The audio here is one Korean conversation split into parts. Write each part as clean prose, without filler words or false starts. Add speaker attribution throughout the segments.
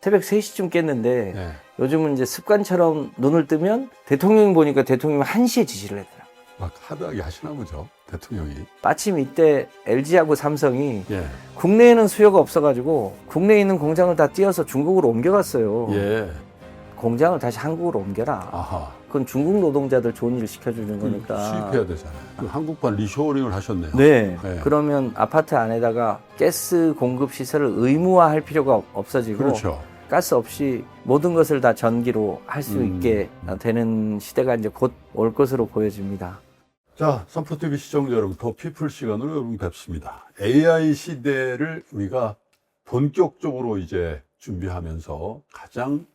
Speaker 1: 새벽 3시쯤 깼는데
Speaker 2: 네.
Speaker 1: 요즘은 이제 습관처럼 눈을 뜨면 대통령이 보니까 대통령이 1시에 지시를 했더라고요.
Speaker 2: 막 하드하게 하시나 보죠, 대통령이.
Speaker 1: 마침 이때 LG하고 삼성이
Speaker 2: 예.
Speaker 1: 국내에는 수요가 없어가지고 국내에 있는 공장을 다 띄어서 중국으로 옮겨갔어요.
Speaker 2: 예.
Speaker 1: 공장을 다시 한국으로 옮겨라.
Speaker 2: 아하.
Speaker 1: 그건 중국 노동자들 좋은 일 시켜주는 거니까.
Speaker 2: 수입해야 되잖아요. 그 한국판 리쇼어링을 하셨네요.
Speaker 1: 네.
Speaker 2: 네.
Speaker 1: 그러면 아파트 안에다가 가스 공급 시설을 의무화할 필요가 없어지고
Speaker 2: 그렇죠.
Speaker 1: 가스 없이 모든 것을 다 전기로 할 수 있게 되는 시대가 이제 곧 올 것으로 보여집니다.
Speaker 2: 자, 선포TV 시청자 여러분, 더 피플 시간으로 여러분 뵙습니다. AI 시대를 우리가 본격적으로 이제 준비하면서 가장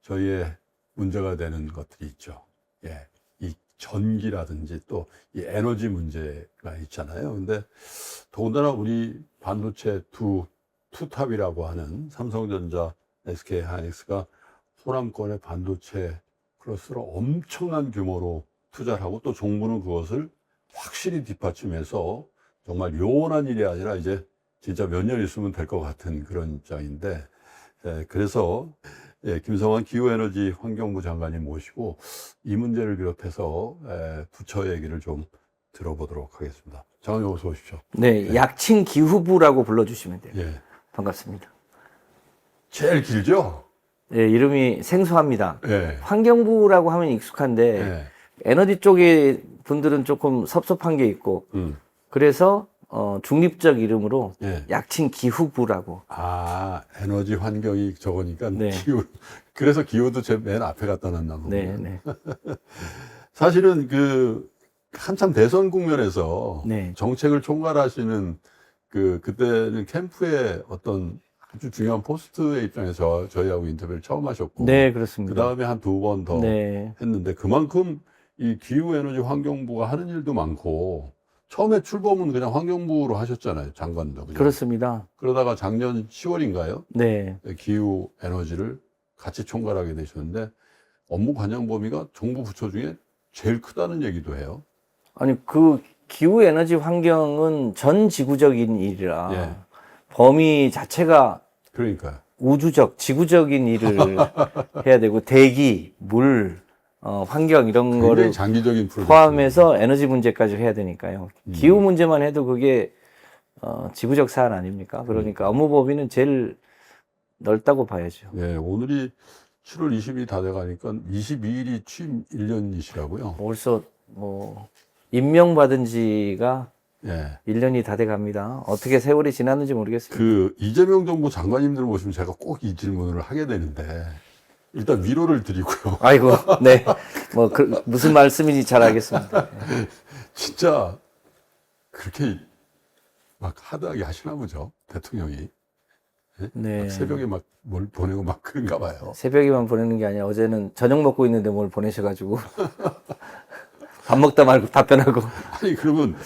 Speaker 2: 저희의 문제가 되는 것들이 있죠. 예. 이 전기라든지 또 이 에너지 문제가 있잖아요. 근데 더군다나 우리 반도체 투탑이라고 하는 삼성전자, SK 하이닉스가 호남권의 반도체 클러스로 엄청난 규모로 투자를 하고 또 정부는 그것을 확실히 뒷받침해서 정말 요원한 일이 아니라 이제 진짜 몇 년 있으면 될 것 같은 그런 입장인데, 그래서 김성환 기후에너지 환경부 장관님 모시고 이 문제를 비롯해서 부처 얘기를 좀 들어보도록 하겠습니다. 장관님 어서 오십시오.
Speaker 1: 네, 약칭 기후부라고 불러주시면 돼요.
Speaker 2: 예.
Speaker 1: 반갑습니다.
Speaker 2: 제일 길죠?
Speaker 1: 네, 이름이 생소합니다.
Speaker 2: 예.
Speaker 1: 환경부라고 하면 익숙한데
Speaker 2: 예.
Speaker 1: 에너지 쪽의 분들은 조금 섭섭한 게 있고 그래서 중립적 이름으로
Speaker 2: 예.
Speaker 1: 약칭 기후부라고.
Speaker 2: 아, 에너지 환경이 적으니까
Speaker 1: 네.
Speaker 2: 기후. 그래서 기후도 제 맨 앞에 갖다 놨나 보네.
Speaker 1: 네, 네.
Speaker 2: 사실은 한참 대선 국면에서
Speaker 1: 네.
Speaker 2: 정책을 총괄하시는 그때는 캠프의 어떤 아주 중요한 포스트의 입장에서 저희하고 인터뷰를 처음 하셨고.
Speaker 1: 네,
Speaker 2: 그
Speaker 1: 그렇습니다.
Speaker 2: 다음에 한 2번 더
Speaker 1: 네.
Speaker 2: 했는데 그만큼 이 기후에너지 환경부가 하는 일도 많고 처음에 출범은 그냥 환경부로 하셨잖아요. 장관도. 그냥.
Speaker 1: 그렇습니다.
Speaker 2: 그러다가 작년 10월인가요?
Speaker 1: 네.
Speaker 2: 기후 에너지를 같이 총괄하게 되셨는데 업무 관장 범위가 정부 부처 중에 제일 크다는 얘기도 해요.
Speaker 1: 아니, 그 기후 에너지 환경은 전 지구적인 일이라
Speaker 2: 예.
Speaker 1: 범위 자체가
Speaker 2: 그러니까요.
Speaker 1: 우주적, 지구적인 일을 해야 되고 대기, 물, 환경 이런
Speaker 2: 굉장히
Speaker 1: 거를
Speaker 2: 장기적인 프로젝트.
Speaker 1: 포함해서 에너지 문제까지 해야 되니까요. 기후 문제만 해도 그게 지구적 사안 아닙니까? 그러니까 업무 범위는 제일 넓다고 봐야죠.
Speaker 2: 예, 오늘이 7월 20일이 다 돼가니까 22일이 취임 1년이시라고요.
Speaker 1: 벌써 임명받은 지가
Speaker 2: 예.
Speaker 1: 1년이 다 돼 갑니다. 어떻게 세월이 지났는지 모르겠습니다.
Speaker 2: 이재명 정부 장관님들 모시면 제가 꼭 이 질문을 하게 되는데 일단 위로를 드리고요.
Speaker 1: 아이고, 네. 무슨 말씀인지 잘 알겠습니다.
Speaker 2: 진짜 그렇게 막 하드하게 하시나 보죠, 대통령이. 예?
Speaker 1: 네.
Speaker 2: 막 새벽에 막 뭘 보내고 막 그런가 봐요.
Speaker 1: 새벽에만 보내는 게 아니라 어제는 저녁 먹고 있는데 뭘 보내셔가지고 밥 먹다 말고 답변하고.
Speaker 2: 아니, 그러면,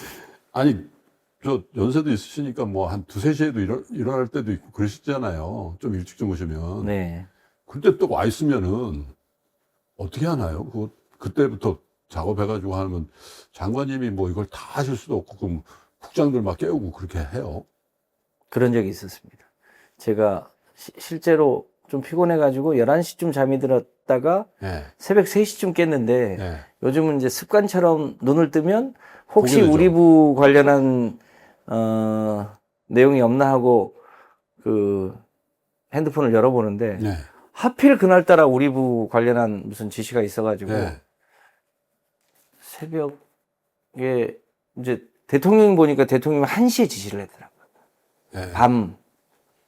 Speaker 2: 저 연세도 있으시니까 뭐 한 2, 3시에도 일어날 때도 있고 그러시잖아요. 좀 일찍 주무시면.
Speaker 1: 네.
Speaker 2: 근데 또 와 있으면은 어떻게 하나요? 그때부터 작업해가지고 하면 장관님이 뭐 이걸 다 하실 수도 없고, 그럼 국장들 막 깨우고 그렇게 해요.
Speaker 1: 그런 적이 있었습니다. 제가 실제로 좀 피곤해가지고 11시쯤 잠이 들었다가
Speaker 2: 예.
Speaker 1: 새벽 3시쯤 깼는데
Speaker 2: 예.
Speaker 1: 요즘은 이제 습관처럼 눈을 뜨면 혹시
Speaker 2: 보게 되죠.
Speaker 1: 우리 부 관련한 내용이 없나 하고 핸드폰을 열어보는데
Speaker 2: 예.
Speaker 1: 하필 그날따라 우리 부 관련한 무슨 지시가 있어가지고
Speaker 2: 예.
Speaker 1: 새벽에 이제 대통령이 보니까 대통령이 1시에 지시를 했더라고요.
Speaker 2: 예.
Speaker 1: 밤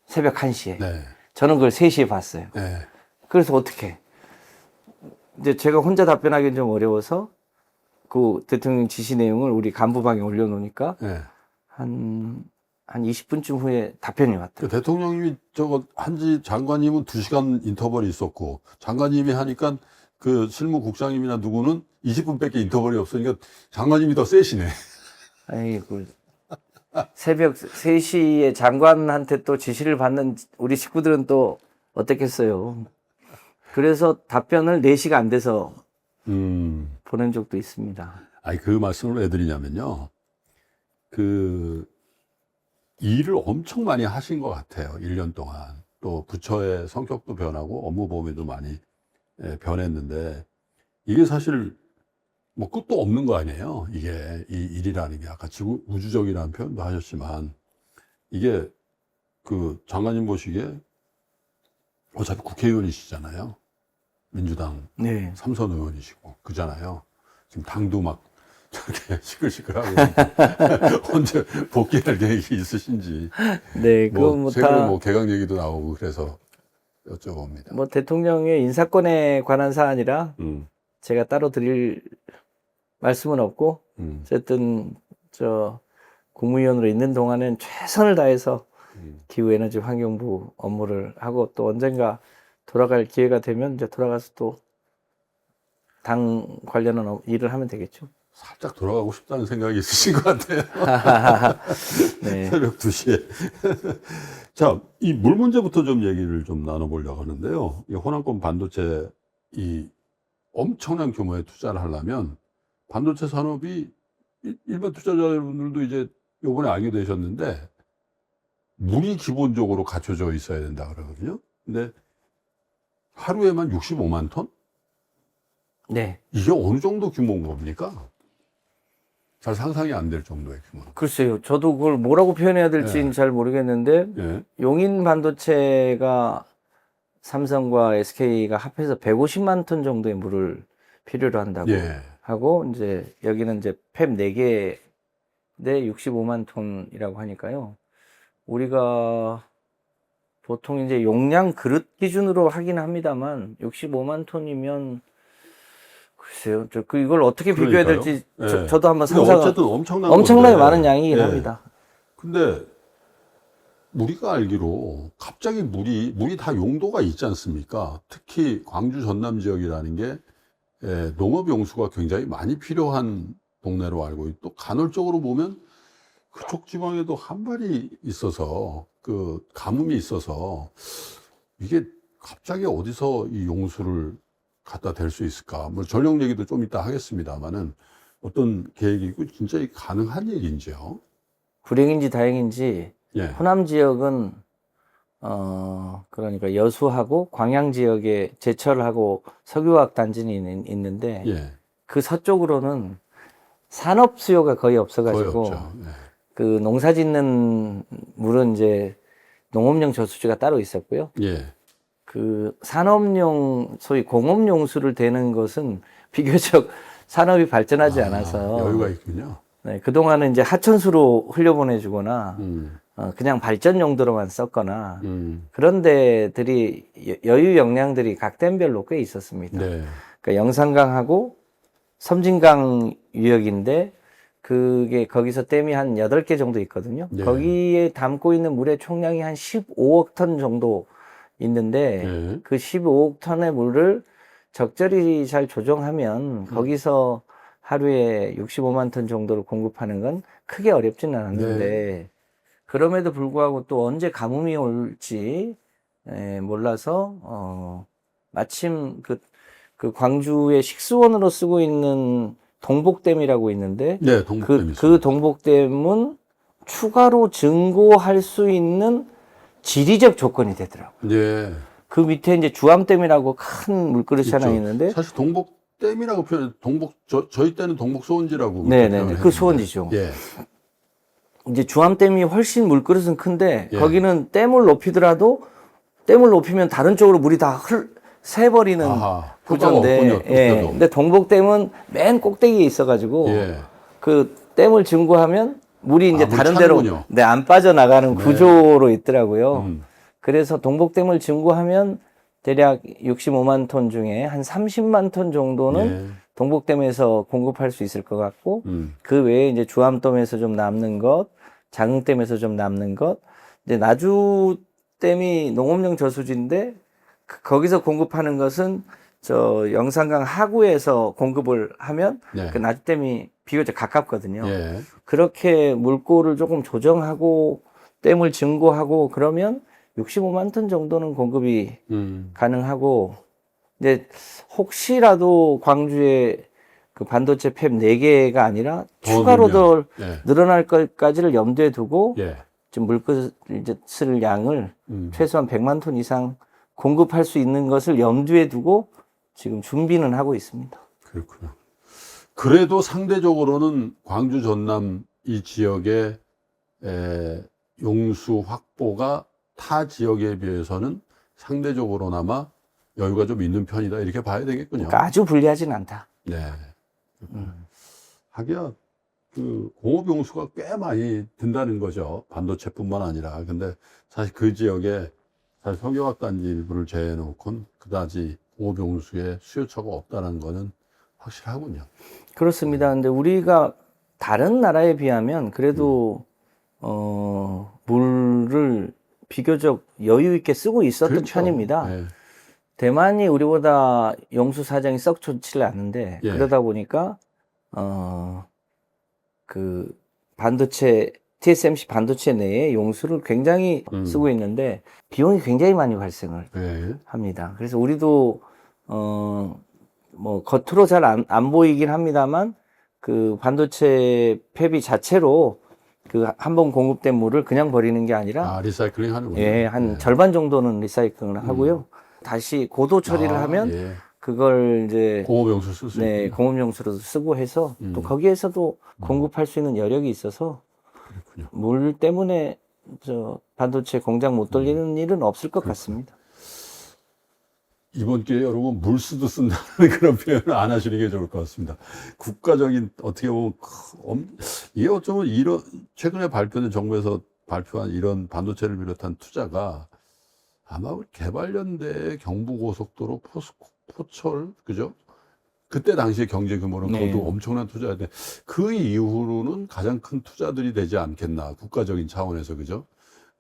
Speaker 1: 새벽 1시에.
Speaker 2: 네.
Speaker 1: 저는 그걸 3시에 봤어요.
Speaker 2: 예.
Speaker 1: 그래서 어떻게? 이제 제가 혼자 답변하기는 좀 어려워서 그 대통령 지시 내용을 우리 간부방에 올려놓으니까
Speaker 2: 예.
Speaker 1: 한 20분쯤 후에 답변이 왔더라고요.
Speaker 2: 대통령님이 한지 장관님은 2시간 인터벌이 있었고, 장관님이 하니까 실무국장님이나 누구는 20분밖에 인터벌이 없으니까 장관님이 더 세시네.
Speaker 1: 아이고. 새벽 3시에 장관한테 또 지시를 받는 우리 식구들은 또 어떻겠어요. 그래서 답변을 4시가 안 돼서 보낸 적도 있습니다.
Speaker 2: 아니, 그 말씀을 왜 드리냐면요. 일을 엄청 많이 하신 것 같아요. 1년 동안. 또 부처의 성격도 변하고 업무 범위도 많이 변했는데 이게 사실 뭐 끝도 없는 거 아니에요. 이게 이 일이라는 게 아까 지구 우주적이라는 표현도 하셨지만 이게 그 장관님 보시기에 어차피 국회의원이시잖아요. 민주당
Speaker 1: 네.
Speaker 2: 삼선 의원이시고 그잖아요. 지금 당도 막 저렇게 시끌시끌하고 언제 복귀할 계획이 있으신지.
Speaker 1: 네, 그거 뭐
Speaker 2: 최근에
Speaker 1: 다,
Speaker 2: 뭐 개각 얘기도 나오고 그래서 여쭤봅니다.
Speaker 1: 뭐 대통령의 인사권에 관한 사안이라
Speaker 2: 음,
Speaker 1: 제가 따로 드릴 말씀은 없고, 어쨌든, 국무위원으로 있는 동안은 최선을 다해서 기후에너지 환경부 업무를 하고 또 언젠가 돌아갈 기회가 되면 이제 돌아가서 또 당 관련한 일을 하면 되겠죠.
Speaker 2: 살짝 돌아가고 싶다는 생각이 있으신 것 같아요.
Speaker 1: 네.
Speaker 2: 새벽 2시에. 자, 이 물 문제부터 좀 얘기를 좀 나눠보려고 하는데요. 이 호남권 반도체 이 엄청난 규모의 투자를 하려면 반도체 산업이 일반 투자자분들도 이제 요번에 알게 되셨는데 물이 기본적으로 갖춰져 있어야 된다 그러거든요. 근데 하루에만 65만 톤?
Speaker 1: 네.
Speaker 2: 이게 어느 정도 규모인 겁니까? 잘 상상이 안 될 정도의 규모.
Speaker 1: 글쎄요. 저도 그걸 뭐라고 표현해야 될지는
Speaker 2: 네.
Speaker 1: 잘 모르겠는데,
Speaker 2: 예.
Speaker 1: 용인 반도체가 삼성과 SK가 합해서 150만 톤 정도의 물을 필요로 한다고
Speaker 2: 예.
Speaker 1: 하고, 이제 여기는 이제 팹 4개 대 65만 톤이라고 하니까요. 우리가 보통 이제 용량 그릇 기준으로 하긴 합니다만, 65만 톤이면 글쎄요. 이걸 어떻게 비교해야
Speaker 2: 그러니까요.
Speaker 1: 될지
Speaker 2: 예.
Speaker 1: 저도 한번
Speaker 2: 근데
Speaker 1: 상상.
Speaker 2: 어쨌든 엄청난
Speaker 1: 엄청나게
Speaker 2: 건데.
Speaker 1: 많은 양이긴
Speaker 2: 예.
Speaker 1: 합니다.
Speaker 2: 근데 우리가 알기로 갑자기 물이 다 용도가 있지 않습니까? 특히 광주 전남 지역이라는 게 농업 용수가 굉장히 많이 필요한 동네로 알고 있고 또 간헐적으로 보면 그쪽 지방에도 한발이 있어서 그 가뭄이 있어서 이게 갑자기 어디서 이 용수를 갖다 댈 수 있을까? 뭐 전력 얘기도 좀 이따 하겠습니다만은 어떤 계획이고 진짜 이게 가능한 얘기인지요?
Speaker 1: 불행인지 다행인지
Speaker 2: 예.
Speaker 1: 호남 지역은 그러니까 여수하고 광양 지역에 제철하고 석유화학 단지는 있는데
Speaker 2: 예.
Speaker 1: 그 서쪽으로는 산업 수요가 거의
Speaker 2: 거의
Speaker 1: 없어가지고
Speaker 2: 없죠. 예.
Speaker 1: 그 농사 짓는 물은 이제 농업용 저수지가 따로 있었고요.
Speaker 2: 예.
Speaker 1: 그 산업용 소위 공업용수를 대는 것은 비교적 산업이 발전하지 않아서
Speaker 2: 여유가 있군요.
Speaker 1: 네, 그동안은 이제 하천수로 흘려보내주거나 그냥 발전 용도로만 썼거나 그런 데들이 여유 역량들이 각 댐별로 꽤 있었습니다.
Speaker 2: 네.
Speaker 1: 그러니까 영산강하고 섬진강 유역인데 그게 거기서 댐이 한 8개 정도 있거든요.
Speaker 2: 네.
Speaker 1: 거기에 담고 있는 물의 총량이 한 15억 톤 정도 있는데
Speaker 2: 네.
Speaker 1: 그 15억 톤의 물을 적절히 잘 조정하면 거기서 하루에 65만 톤 정도를 공급하는 건 크게 어렵지는 않았는데 그럼에도 불구하고 또 언제 가뭄이 올지 몰라서 마침 그 광주의 식수원으로 쓰고 있는 동복댐이라고 있는데
Speaker 2: 네, 동복댐이
Speaker 1: 그 동복댐은 추가로 증고할 수 있는 지리적 조건이 되더라고요.
Speaker 2: 네.
Speaker 1: 그 밑에 이제 주암댐이라고 큰 물그릇이 하나
Speaker 2: 있죠.
Speaker 1: 있는데
Speaker 2: 사실 동복댐이라고 저희 때는 동복소원지라고.
Speaker 1: 네네네. 그 소원지죠.
Speaker 2: 예.
Speaker 1: 이제 주암댐이 훨씬 물그릇은 큰데
Speaker 2: 예.
Speaker 1: 거기는 댐을 높이더라도 댐을 높이면 다른 쪽으로 물이 다 새버리는
Speaker 2: 아하,
Speaker 1: 구조인데,
Speaker 2: 효과가 없군요,
Speaker 1: 예.
Speaker 2: 그때도.
Speaker 1: 근데 동복댐은 맨 꼭대기에 있어가지고
Speaker 2: 예.
Speaker 1: 그 댐을 증고하면 물이 이제
Speaker 2: 물이
Speaker 1: 다른 데로
Speaker 2: 차는군요.
Speaker 1: 안 빠져나가는 구조로 있더라고요.
Speaker 2: 음.
Speaker 1: 그래서 동복댐을 증고하면 대략 65만 톤 중에 한 30만 톤 정도는
Speaker 2: 예.
Speaker 1: 동복댐에서 공급할 수 있을 것 같고 그 외에 이제 주암댐에서 좀 남는 것, 장흥댐에서 좀 남는 것, 이제 나주댐이 농업용 저수지인데 거기서 공급하는 것은 저 영산강 하구에서 공급을 하면
Speaker 2: 네.
Speaker 1: 그 나주댐이 비교적 가깝거든요.
Speaker 2: 예.
Speaker 1: 그렇게 물꼬를 조금 조정하고 댐을 증고하고 그러면 65만 톤 정도는 공급이 가능하고 이제 혹시라도 광주에 그 반도체 팹 4개가 아니라
Speaker 2: 더
Speaker 1: 추가로 더
Speaker 2: 늘면. 예.
Speaker 1: 늘어날 것까지를 염두에 두고
Speaker 2: 예.
Speaker 1: 좀 물그릇을 양을 최소한 100만 톤 이상 공급할 수 있는 것을 염두에 두고 지금 준비는 하고 있습니다.
Speaker 2: 그렇군요. 그래도 상대적으로는 광주 전남 이 지역의 용수 확보가 타 지역에 비해서는 상대적으로나마 여유가 좀 있는 편이다 이렇게 봐야 되겠군요.
Speaker 1: 그러니까 아주 불리하진 않다.
Speaker 2: 네. 하기야 그 공업 용수가 꽤 많이 든다는 거죠. 반도체뿐만 아니라. 근데 사실 그 지역에 사실 석유화학단지 일부를 제외해놓고는 그다지 공업 용수의 수요처가 없다는 거는 확실하군요.
Speaker 1: 그렇습니다. 근데 우리가 다른 나라에 비하면 그래도 물을 비교적 여유 있게 쓰고 있었던
Speaker 2: 그렇죠.
Speaker 1: 편입니다.
Speaker 2: 네.
Speaker 1: 대만이 우리보다 용수 사정이 썩 좋지를 않은데
Speaker 2: 예.
Speaker 1: 그러다 보니까 그 반도체 TSMC 반도체 내에 용수를 굉장히 쓰고 있는데 비용이 굉장히 많이 발생을
Speaker 2: 네.
Speaker 1: 합니다. 그래서 우리도 뭐 겉으로 잘 안 보이긴 합니다만 그 반도체 폐비 자체로 그 한 번 공급된 물을 그냥 버리는 게 아니라
Speaker 2: 리사이클링 하는군요.
Speaker 1: 예, 한 절반 정도는 하고요. 다시 고도 처리를 하면
Speaker 2: 예.
Speaker 1: 그걸 이제
Speaker 2: 공업 용수 쓸 수
Speaker 1: 네,
Speaker 2: 있군요.
Speaker 1: 공업용수로도 쓰고 해서 또 거기에서도 공급할 수 있는 여력이 있어서
Speaker 2: 그렇군요.
Speaker 1: 물 때문에 저 반도체 공장 못 돌리는 일은 없을 것 같습니다.
Speaker 2: 이번 기회에 여러분 물수도 쓴다는 그런 표현을 안 하시는 게 좋을 것 같습니다. 국가적인 어떻게 보면 이게 어쩌면 이런 최근에 발표된 정부에서 발표한 이런 반도체를 비롯한 투자가 아마 우리 개발연대 경부고속도로 포철 그죠? 그때 당시에 경제 규모는
Speaker 1: 네.
Speaker 2: 그것도 엄청난 투자인데 그 이후로는 가장 큰 투자들이 되지 않겠나 국가적인 차원에서 그죠?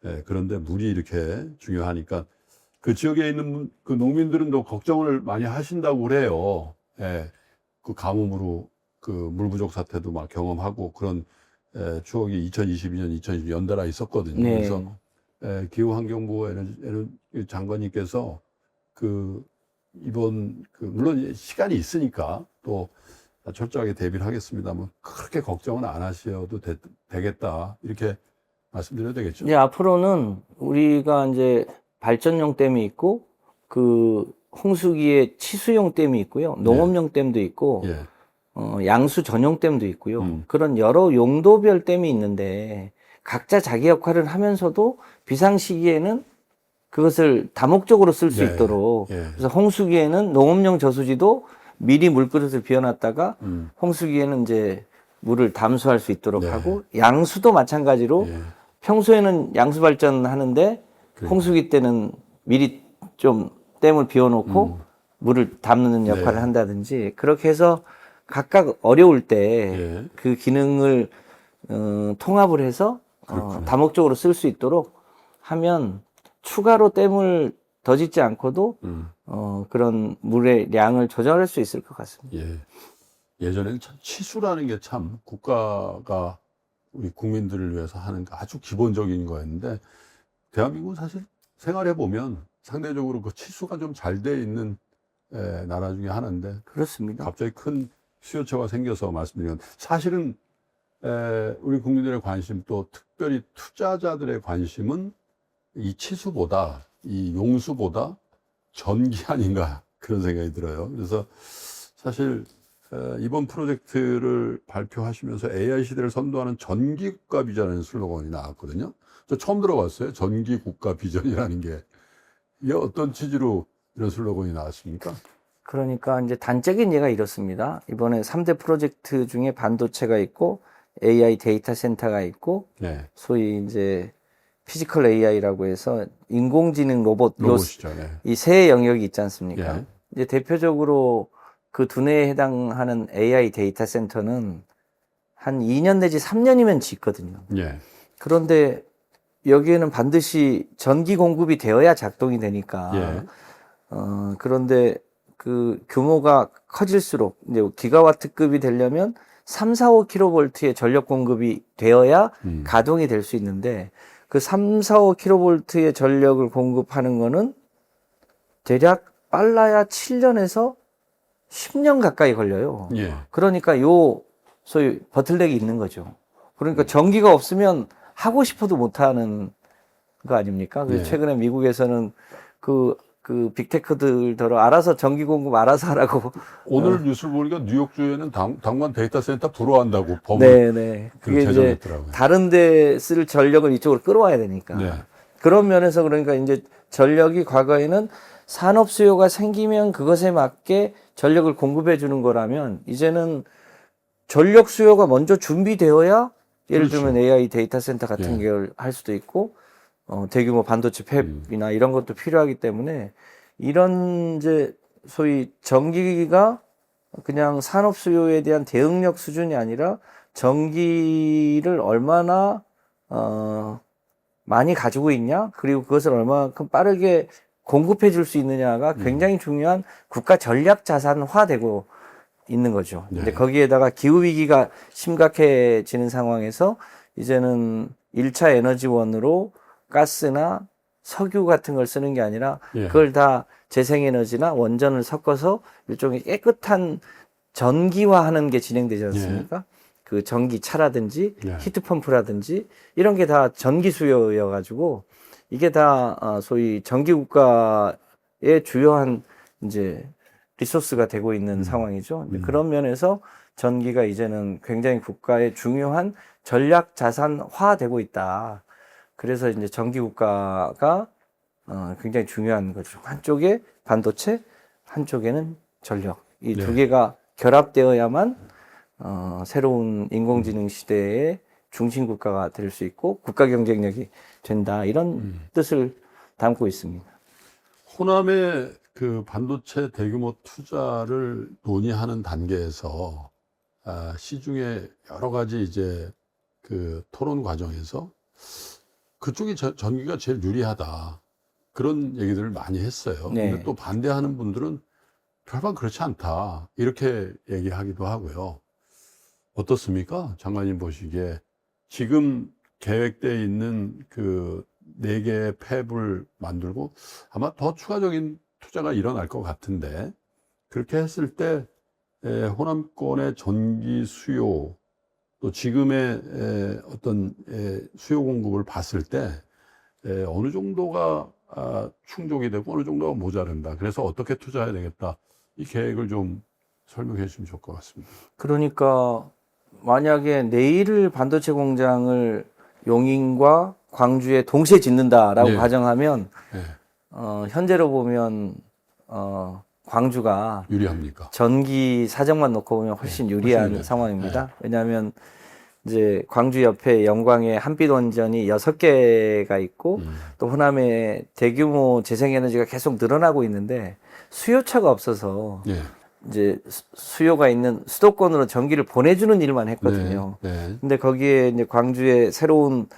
Speaker 2: 예, 그런데 물이 이렇게 중요하니까 그 지역에 있는 그 농민들은 또 걱정을 많이 하신다고 그래요. 예, 그 가뭄으로 그 물 부족 사태도 막 경험하고 그런 추억이 2022년, 2020년 연달아 있었거든요.
Speaker 1: 네.
Speaker 2: 그래서 기후환경부 에너지 장관님께서 그 이번 그 물론 시간이 있으니까 또 철저하게 대비를 하겠습니다만 그렇게 걱정은 안 하셔도 되겠다 이렇게 말씀드려야 되겠죠.
Speaker 1: 이제 앞으로는 우리가 이제 발전용 댐이 있고 그 홍수기의 치수용 댐이 있고요. 농업용 댐도 있고
Speaker 2: 예.
Speaker 1: 양수 전용 댐도 있고요. 그런 여러 용도별 댐이 있는데 각자 자기 역할을 하면서도 비상 시기에는 그것을 다목적으로 쓸 수
Speaker 2: 네.
Speaker 1: 있도록
Speaker 2: 예.
Speaker 1: 그래서 홍수기에는 농업용 저수지도 미리 물그릇을 비워놨다가 홍수기에는 이제 물을 담수할 수 있도록
Speaker 2: 네.
Speaker 1: 하고 양수도 마찬가지로
Speaker 2: 예.
Speaker 1: 평소에는 양수 발전하는데 홍수기 때는 미리 좀 댐을 비워놓고 물을 담는 역할을
Speaker 2: 네.
Speaker 1: 한다든지 그렇게 해서 각각 어려울 때
Speaker 2: 예.
Speaker 1: 그 기능을 통합을 해서 다목적으로 쓸 수 있도록 하면 추가로 댐을 더 짓지 않고도 그런 물의 양을 조절할 수 있을 것 같습니다.
Speaker 2: 예. 예전에는 참 치수라는 게 참 국가가 우리 국민들을 위해서 하는 아주 기본적인 거였는데 대한민국은 사실 생활해 보면 상대적으로 그 치수가 좀 잘 돼 있는 나라 중에 하나인데
Speaker 1: 그렇습니다.
Speaker 2: 갑자기 큰 수요처가 생겨서 말씀드리면 사실은 우리 국민들의 관심 또 특별히 투자자들의 관심은 이 치수보다 이 용수보다 전기 아닌가 그런 생각이 들어요. 그래서 사실 이번 프로젝트를 발표하시면서 AI 시대를 선도하는 전기 국가 비전이라는 슬로건이 나왔거든요. 저 처음 들어봤어요. 전기 국가 비전이라는 게. 이게 어떤 취지로 이런 슬로건이 나왔습니까?
Speaker 1: 그러니까 이제 단적인 예가 이렇습니다. 이번에 3대 프로젝트 중에 반도체가 있고 AI 데이터 센터가 있고
Speaker 2: 네.
Speaker 1: 소위 이제 피지컬 AI라고 해서 인공지능
Speaker 2: 로봇이죠. 네.
Speaker 1: 이 세 영역이 있지 않습니까?
Speaker 2: 예.
Speaker 1: 이제 대표적으로 그 두뇌에 해당하는 AI 데이터 센터는 한 2년 내지 3년이면 짓거든요.
Speaker 2: 예.
Speaker 1: 그런데 여기에는 반드시 전기 공급이 되어야 작동이 되니까.
Speaker 2: 예.
Speaker 1: 그런데 그 규모가 커질수록 이제 기가와트급이 되려면 3, 4, 5kV의 전력 공급이 되어야 가동이 될 수 있는데 그 3, 4, 5kV의 전력을 공급하는 거는 대략 빨라야 7년에서 10년 가까이 걸려요.
Speaker 2: 예.
Speaker 1: 그러니까 요 소위 버틀넥이 있는 거죠. 그러니까 전기가 없으면 하고 싶어도 못하는 거 아닙니까? 그래서
Speaker 2: 예.
Speaker 1: 최근에 미국에서는 그 빅테크들더러 알아서 전기 공급 알아서 하라고.
Speaker 2: 오늘 뉴스를 보니까 뉴욕주에는 당관 데이터 센터 불어한다고 법을
Speaker 1: 네네.
Speaker 2: 그
Speaker 1: 그게 이제
Speaker 2: 제정했더라고요.
Speaker 1: 다른 데 쓸 전력을 이쪽으로 끌어와야 되니까.
Speaker 2: 네.
Speaker 1: 그런 면에서 그러니까 이제 전력이 과거에는 산업 수요가 생기면 그것에 맞게 전력을 공급해 주는 거라면 이제는 전력 수요가 먼저 준비되어야 예를
Speaker 2: 그렇죠.
Speaker 1: 들면 AI 데이터 센터 같은
Speaker 2: 예.
Speaker 1: 걸 할 수도 있고 대규모 반도체 팹이나 이런 것도 필요하기 때문에 이런 이제 소위 전기가 그냥 산업 수요에 대한 대응력 수준이 아니라 전기를 얼마나 많이 가지고 있냐 그리고 그것을 얼마만큼 빠르게 공급해 줄 수 있느냐가 굉장히 중요한 국가 전략 자산화되고 있는 거죠.
Speaker 2: 네.
Speaker 1: 근데 거기에다가 기후 위기가 심각해지는 상황에서 이제는 1차 에너지원으로 가스나 석유 같은 걸 쓰는 게 아니라
Speaker 2: 예.
Speaker 1: 그걸 다 재생에너지나 원전을 섞어서 일종의 깨끗한 전기화하는 게 진행되지 않습니까? 그 전기차라든지
Speaker 2: 예.
Speaker 1: 히트펌프라든지 이런 게 다 전기 수요여가지고 이게 다 소위 전기 국가의 주요한 이제 리소스가 되고 있는 상황이죠. 그런 면에서 전기가 이제는 굉장히 국가의 중요한 전략 자산화되고 있다. 그래서 이제 전기 국가가 굉장히 중요한 거죠. 한쪽에 반도체, 한쪽에는 전력. 이 두 개가 결합되어야만 새로운 인공지능 시대의 중심 국가가 될 수 있고 국가 경쟁력이 된다. 이런 뜻을 담고 있습니다.
Speaker 2: 호남의 그 반도체 대규모 투자를 논의하는 단계에서 시중에 여러 가지 이제 그 토론 과정에서 그쪽이 전기가 제일 유리하다 그런 얘기들을 많이 했어요.
Speaker 1: 네.
Speaker 2: 근데 또 반대하는 분들은 별반 그렇지 않다 이렇게 얘기하기도 하고요. 어떻습니까? 장관님 보시기에 지금 계획되어 있는 그 4개의 팹을 만들고 아마 더 추가적인 투자가 일어날 것 같은데 그렇게 했을 때 호남권의 전기 수요 또 지금의 어떤 수요 공급을 봤을 때 어느 정도가 충족이 되고 어느 정도가 모자른다. 그래서 어떻게 투자해야 되겠다. 이 계획을 좀 설명해 주시면 좋을 것 같습니다.
Speaker 1: 그러니까 만약에 내일 반도체 공장을 용인과 광주에 동시에 짓는다라고
Speaker 2: 네.
Speaker 1: 가정하면
Speaker 2: 네.
Speaker 1: 현재로 보면 광주가
Speaker 2: 유리합니까?
Speaker 1: 전기 사정만 놓고 보면 훨씬 유리한
Speaker 2: 유리하죠.
Speaker 1: 상황입니다. 왜냐하면 이제 광주 옆에 영광에 한빛 원전이 6개가 있고 또 호남에 대규모 재생에너지가 계속 늘어나고 있는데 수요처가 없어서
Speaker 2: 네.
Speaker 1: 이제 수요가 있는 수도권으로 전기를 보내주는 일만 했거든요.
Speaker 2: 네.
Speaker 1: 근데 거기에 이제 광주에 새로운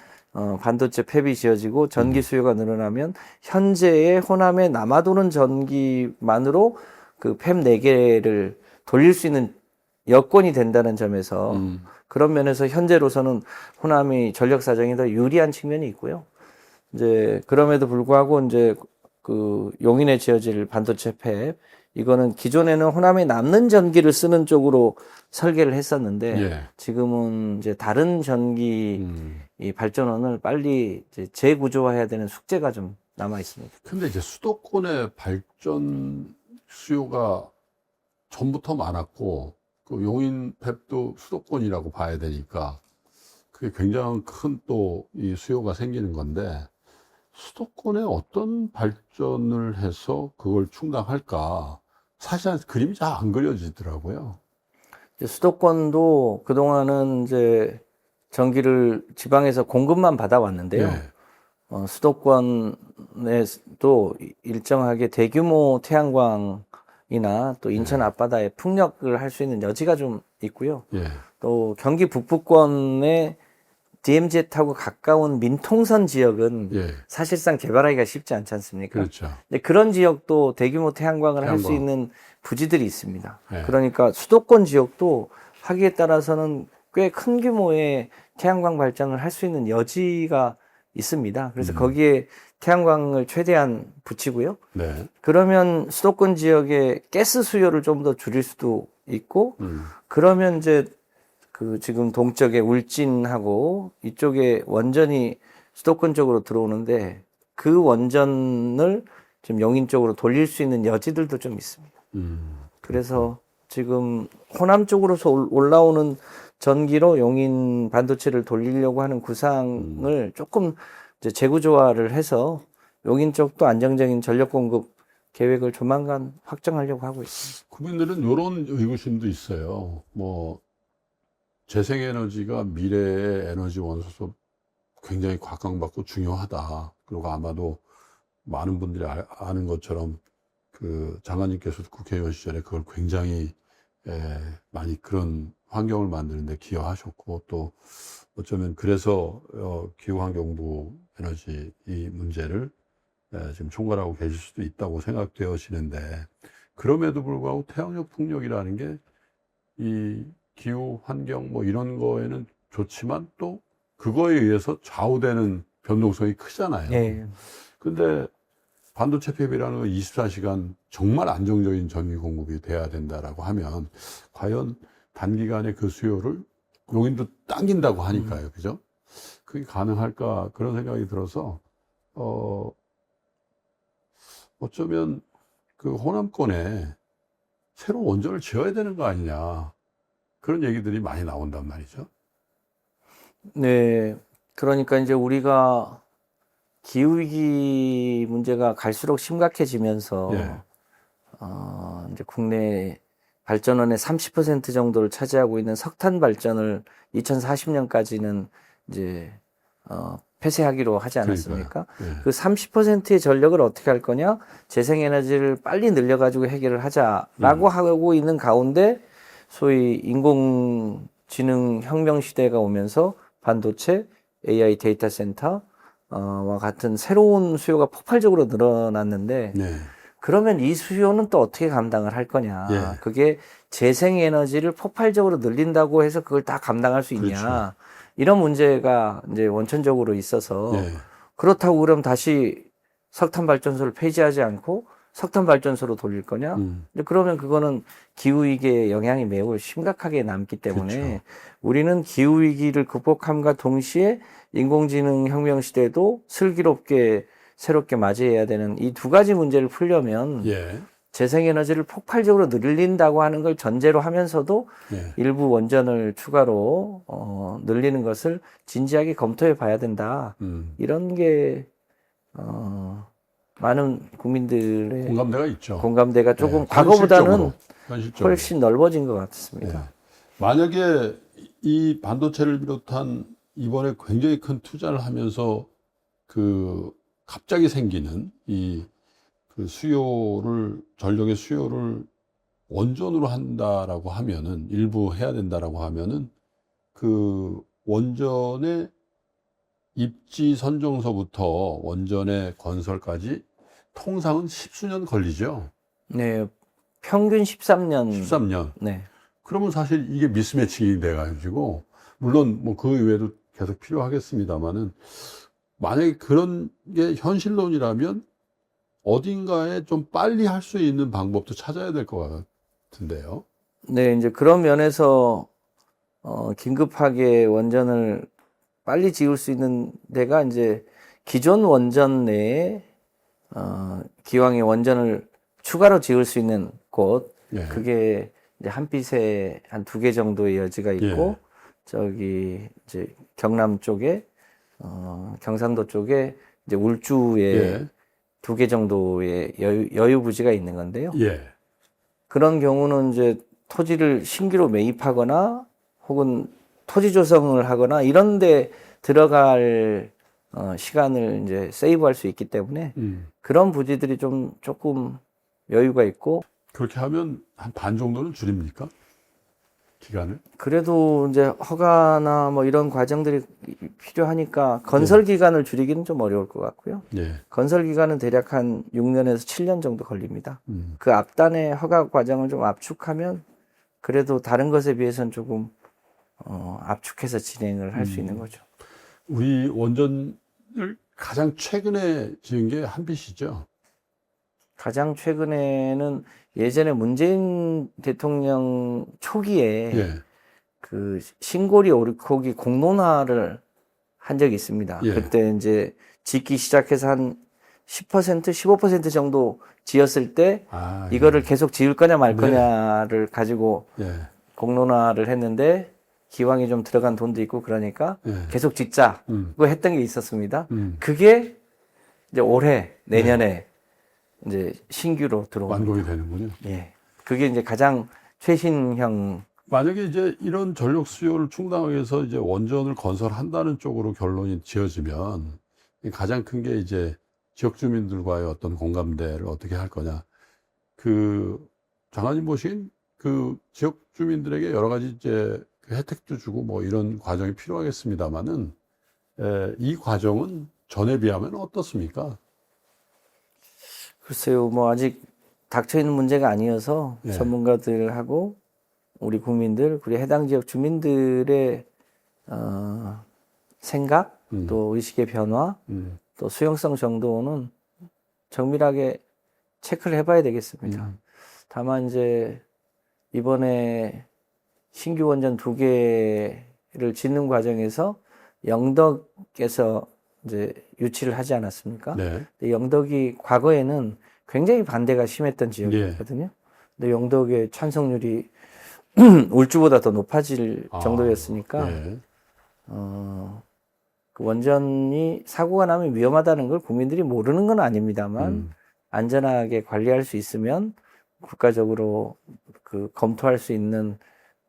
Speaker 1: 반도체 팹이 지어지고 전기 수요가 늘어나면 현재의 호남에 남아도는 전기만으로 그 팹 4개를 돌릴 수 있는 여건이 된다는 점에서 그런 면에서 현재로서는 호남이 전력 사정이 더 유리한 측면이 있고요. 이제 그럼에도 불구하고 이제 그 용인에 지어질 반도체 팹 이거는 기존에는 호남에 남는 전기를 쓰는 쪽으로 설계를 했었는데
Speaker 2: 예.
Speaker 1: 지금은 이제 다른 전기 이 발전원을 빨리 이제 재구조화해야 되는 숙제가 좀 남아 있습니다.
Speaker 2: 근데 이제 수도권의 발전 수요가 전부터 많았고 그 용인 팹도 수도권이라고 봐야 되니까 그게 굉장히 큰 또 이 수요가 생기는 건데 수도권에 어떤 발전을 해서 그걸 충당할까 사실 그림이 잘 안 그려지더라고요.
Speaker 1: 이제 수도권도 그동안은 이제 전기를 지방에서 공급만 받아왔는데요.
Speaker 2: 네.
Speaker 1: 수도권에도 일정하게 대규모 태양광이나 또 인천 앞바다에 풍력을 할 수 있는 여지가 좀 있고요.
Speaker 2: 예.
Speaker 1: 또 경기 북부권의 DMZ하고 가까운 민통선 지역은
Speaker 2: 예.
Speaker 1: 사실상 개발하기가 쉽지 않지 않습니까?
Speaker 2: 그렇죠.
Speaker 1: 근데 그런 지역도 대규모 태양광을 할 수
Speaker 2: 태양광.
Speaker 1: 있는 부지들이 있습니다.
Speaker 2: 네.
Speaker 1: 그러니까 수도권 지역도 하기에 따라서는 꽤 큰 규모의 태양광 발전을 할 수 있는 여지가 있습니다. 그래서 거기에 태양광을 최대한 붙이고요.
Speaker 2: 네.
Speaker 1: 그러면 수도권 지역의 가스 수요를 좀 더 줄일 수도 있고, 그러면 이제 그 지금 동쪽에 울진하고 이쪽에 원전이 수도권 쪽으로 들어오는데 그 원전을 지금 용인 쪽으로 돌릴 수 있는 여지들도 좀 있습니다. 그래서 지금 호남 쪽으로서 올라오는 전기로 용인 반도체를 돌리려고 하는 구상을 조금 이제 재구조화를 해서 용인 쪽도 안정적인 전력 공급 계획을 조만간 확정하려고 하고 있습니다.
Speaker 2: 국민들은 이런 의구심도 있어요. 뭐 재생에너지가 미래의 에너지 원소로 굉장히 각광받고 중요하다. 그리고 아마도 많은 분들이 아는 것처럼 그 장관님께서도 국회의원 시절에 그걸 굉장히 많이 그런 환경을 만드는데 기여하셨고 또 어쩌면 그래서 기후환경부 에너지 이 문제를 지금 총괄하고 계실 수도 있다고 생각되어지는데 그럼에도 불구하고 태양력 풍력이라는 게 이 기후 환경 뭐 이런 거에는 좋지만 또 그거에 의해서 좌우되는 변동성이 크잖아요.
Speaker 1: 예.
Speaker 2: 근데 반도체 팹이라는 건 24시간 정말 안정적인 전기 공급이 돼야 된다라고 하면 과연 단기간에 그 수요를 용인도 당긴다고 하니까요. 그죠? 그게 가능할까 그런 생각이 들어서 어쩌면 그 호남권에 새로 원전을 지어야 되는 거 아니냐 그런 얘기들이 많이 나온단 말이죠.
Speaker 1: 네. 그러니까 이제 우리가 기후위기 문제가 갈수록 심각해지면서,
Speaker 2: 예.
Speaker 1: 이제 국내 발전원의 30% 정도를 차지하고 있는 석탄 발전을 2040년까지는 이제, 폐쇄하기로 하지 않았습니까?
Speaker 2: 예.
Speaker 1: 그 30%의 전력을 어떻게 할 거냐? 재생에너지를 빨리 늘려가지고 해결을 하자라고 하고 있는 가운데 소위 인공지능 혁명 시대가 오면서 반도체, AI 데이터 센터, 와 같은 새로운 수요가 폭발적으로 늘어났는데
Speaker 2: 네.
Speaker 1: 그러면 이 수요는 또 어떻게 감당을 할 거냐.
Speaker 2: 예.
Speaker 1: 그게 재생에너지를 폭발적으로 늘린다고 해서 그걸 다 감당할 수 있냐.
Speaker 2: 그렇죠.
Speaker 1: 이런 문제가 이제 원천적으로 있어서
Speaker 2: 예.
Speaker 1: 그렇다고 그럼 다시 석탄 발전소를 폐지하지 않고 석탄 발전소로 돌릴 거냐? 이제 그러면 그거는 기후 위기의 영향이 매우 심각하게 남기 때문에
Speaker 2: 그렇죠.
Speaker 1: 우리는 기후 위기를 극복함과 동시에 인공지능 혁명 시대도 슬기롭게 새롭게 맞이해야 되는 이 두 가지 문제를 풀려면
Speaker 2: 예.
Speaker 1: 재생에너지를 폭발적으로 늘린다고 하는 걸 전제로 하면서도
Speaker 2: 예.
Speaker 1: 일부 원전을 추가로 늘리는 것을 진지하게 검토해 봐야 된다. 이런 게 많은 국민들의
Speaker 2: 공감대가 있죠.
Speaker 1: 공감대가 조금
Speaker 2: 예.
Speaker 1: 과거보다는
Speaker 2: 현실적으로.
Speaker 1: 훨씬 넓어진 것 같습니다.
Speaker 2: 예. 만약에 이 반도체를 비롯한 이번에 굉장히 큰 투자를 하면서 그 갑자기 생기는 이 그 전력의 수요를 원전으로 한다라고 하면은 일부 해야 된다라고 하면은 그 원전의 입지 선정서부터 원전의 건설까지 통상은 10수년 걸리죠.
Speaker 1: 네, 평균 13년.
Speaker 2: 13년.
Speaker 1: 네.
Speaker 2: 그러면 사실 이게 미스매칭이 돼가지고, 물론 뭐 그 이외에도 계속 필요하겠습니다만은, 만약에 그런 게 현실론이라면 어딘가에 좀 빨리 할 수 있는 방법도 찾아야 될 것 같은데요.
Speaker 1: 네, 이제 그런 면에서 긴급하게 원전을 빨리 지을 수 있는 데가 이제 기존 원전 내에 기왕에 원전을 추가로 지을 수 있는 곳,
Speaker 2: 예.
Speaker 1: 그게 이제 한빛에 한 2개 정도의 여지가 있고,
Speaker 2: 예.
Speaker 1: 저기 이제 경남 쪽에 경상도 쪽에 이제 울주에
Speaker 2: 예.
Speaker 1: 2개 정도의 여유 부지가 있는 건데요.
Speaker 2: 예.
Speaker 1: 그런 경우는 이제 토지를 신규로 매입하거나 혹은 토지 조성을 하거나 이런 데 들어갈 시간을 이제 세이브할 수 있기 때문에 그런 부지들이 조금 여유가 있고,
Speaker 2: 그렇게 하면 한 반 정도는 줄입니까? 기간을?
Speaker 1: 그래도 이제 허가나 뭐 이런 과정들이 필요하니까 건설 기간을 줄이기는 좀 어려울 것 같고요.
Speaker 2: 예.
Speaker 1: 건설 기간은 대략 한 6년에서 7년 정도 걸립니다. 그 앞단의 허가 과정을 좀 압축하면 그래도 다른 것에 비해서는 조금 압축해서 진행을 할 수 있는 거죠.
Speaker 2: 우리 원전을 가장 최근에 지은 게 한빛이죠.
Speaker 1: 가장 최근에는 예전에 문재인 대통령 초기에
Speaker 2: 예.
Speaker 1: 그 신고리 오리코기 공론화를 한 적이 있습니다.
Speaker 2: 예.
Speaker 1: 그때 이제 짓기 시작해서 한 10%, 15% 정도 지었을 때 이거를 계속 지을 거냐 말 거냐를 가지고
Speaker 2: 예.
Speaker 1: 공론화를 했는데 기왕이 좀 들어간 돈도 있고 그러니까
Speaker 2: 예.
Speaker 1: 계속 짓자. 그거 했던 게 있었습니다.
Speaker 2: 음.
Speaker 1: 그게 이제 올해 내년에 이제 신규로 들어옵니다.
Speaker 2: 완공이 되는군요.
Speaker 1: 예. 그게 이제 가장 최신형.
Speaker 2: 만약에 이제 이런 전력 수요를 충당하기 위해서 이제 원전을 건설한다는 쪽으로 결론이 지어지면 가장 큰 게 이제 지역 주민들과의 어떤 공감대를 어떻게 할 거냐. 그 장관님 보시기엔 그 지역 주민들에게 여러 가지 이제 그 혜택도 주고 뭐 이런 과정이 필요하겠습니다만은 이 과정은 전에 비하면 어떻습니까?
Speaker 1: 글쎄요, 뭐 아직 닥쳐 있는 문제가 아니어서
Speaker 2: 예.
Speaker 1: 전문가들하고 우리 국민들, 그리고 해당 지역 주민들의 생각, 또 의식의 변화, 또 수용성 정도는 정밀하게 체크를 해봐야 되겠습니다. 다만 이제 이번에 신규 원전 2개를 짓는 과정에서 영덕에서 이제 유치를 하지 않았습니까?
Speaker 2: 네.
Speaker 1: 근데 영덕이 과거에는 굉장히 반대가 심했던 지역이거든요. 근데 영덕의 찬성률이 울주보다 더 높아질 정도였으니까
Speaker 2: 예.
Speaker 1: 그 원전이 사고가 나면 위험하다는 걸 국민들이 모르는 건 아닙니다만 안전하게 관리할 수 있으면 국가적으로 그 검토할 수 있는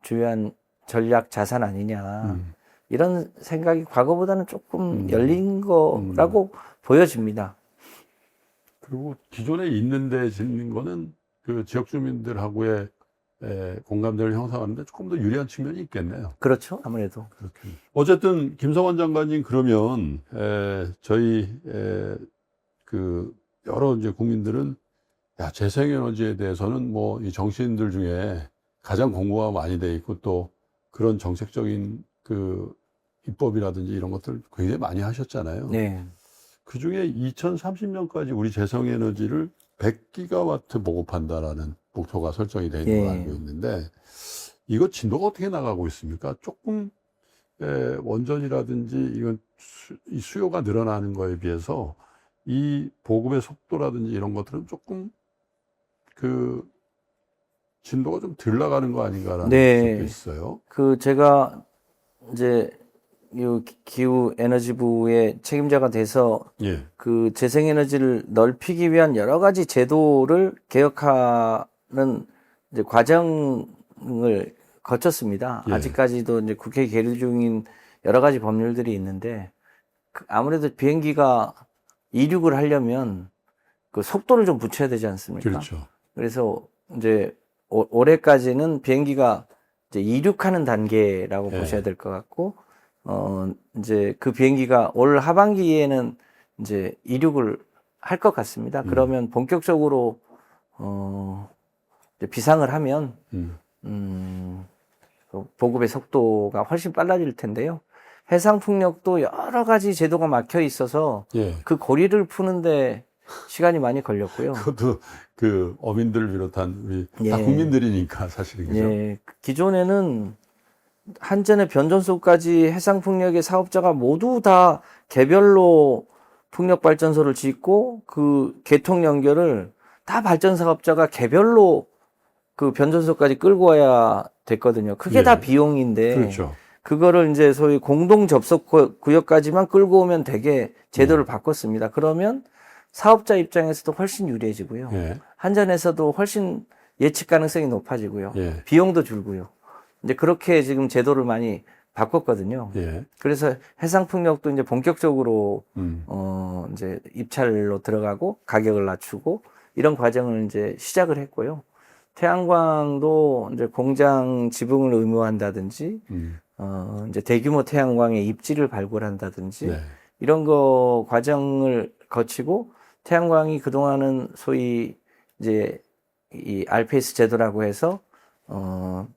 Speaker 1: 중요한 전략 자산 아니냐 이런 생각이 과거보다는 조금 열린 거라고 보여집니다.
Speaker 2: 그리고 기존에 있는데 짓는 거는 그 지역 주민들하고의 공감대를 형성하는데 조금 더 유리한 측면이 있겠네요.
Speaker 1: 그렇죠, 아무래도.
Speaker 2: 그렇게. 어쨌든 김성환 장관님 그러면 저희 그 여러 이제 국민들은 야, 재생에너지에 대해서는 뭐 이 정치인들 중에 가장 공부가 많이 돼 있고 또 그런 정책적인 그 입법이라든지 이런 것들 굉장히 많이 하셨잖아요.
Speaker 1: 네.
Speaker 2: 그 중에 2030년까지 우리 재생에너지를 100기가와트 보급한다라는 목표가 설정이 되어 있는 걸 알고 있는데 이거 진도가 어떻게 나가고 있습니까? 조금 원전이라든지 이건 이 수요가 늘어나는 거에 비해서 이 보급의 속도라든지 이런 것들은 조금 그 진도가 좀 덜 나가는 거 아닌가라는 생각도 있어요.
Speaker 1: 그 제가 이제 이 기후 에너지부의 책임자가 돼서
Speaker 2: 예.
Speaker 1: 그 재생에너지를 넓히기 위한 여러 가지 제도를 개혁하는 이제 과정을 거쳤습니다.
Speaker 2: 예.
Speaker 1: 아직까지도 이제 국회 계류 중인 여러 가지 법률들이 있는데 아무래도 비행기가 이륙을 하려면 그 속도를 좀 붙여야 되지 않습니까?
Speaker 2: 그렇죠.
Speaker 1: 그래서 이제 올해까지는 비행기가 이제 이륙하는 단계라고 보셔야 될 것 같고, 이제 그 비행기가 올 하반기에는 이제 이륙을 할 것 같습니다. 그러면 본격적으로, 이제 비상을 하면, 보급의 속도가 훨씬 빨라질 텐데요. 해상풍력도 여러 가지 제도가 막혀 있어서 그 고리를 푸는데 시간이 많이 걸렸고요.
Speaker 2: 그것도 그 어민들을 비롯한 우리 다 국민들이니까 사실은 그죠.
Speaker 1: 예, 기존에는 한전의 변전소까지 해상풍력의 사업자가 모두 다 개별로 풍력발전소를 짓고 그 개통 연결을 다 발전사업자가 개별로 그 변전소까지 끌고 와야 됐거든요. 그게 다 비용인데.
Speaker 2: 그렇죠.
Speaker 1: 그거를 이제 소위 공동 접속 구역까지만 끌고 오면 되게 제도를 바꿨습니다. 그러면 사업자 입장에서도 훨씬 유리해지고요. 한전에서도 훨씬 예측 가능성이 높아지고요. 비용도 줄고요. 이제 그렇게 지금 제도를 많이 바꿨거든요. 그래서 해상풍력도 이제 본격적으로 이제 입찰로 들어가고 가격을 낮추고 이런 과정을 이제 시작을 했고요. 태양광도 이제 공장 지붕을 의무화한다든지 이제 대규모 태양광의 입지를 발굴한다든지 이런 거 과정을 거치고 태양광이 그동안은 소위 이제 이 RPS 제도라고 해서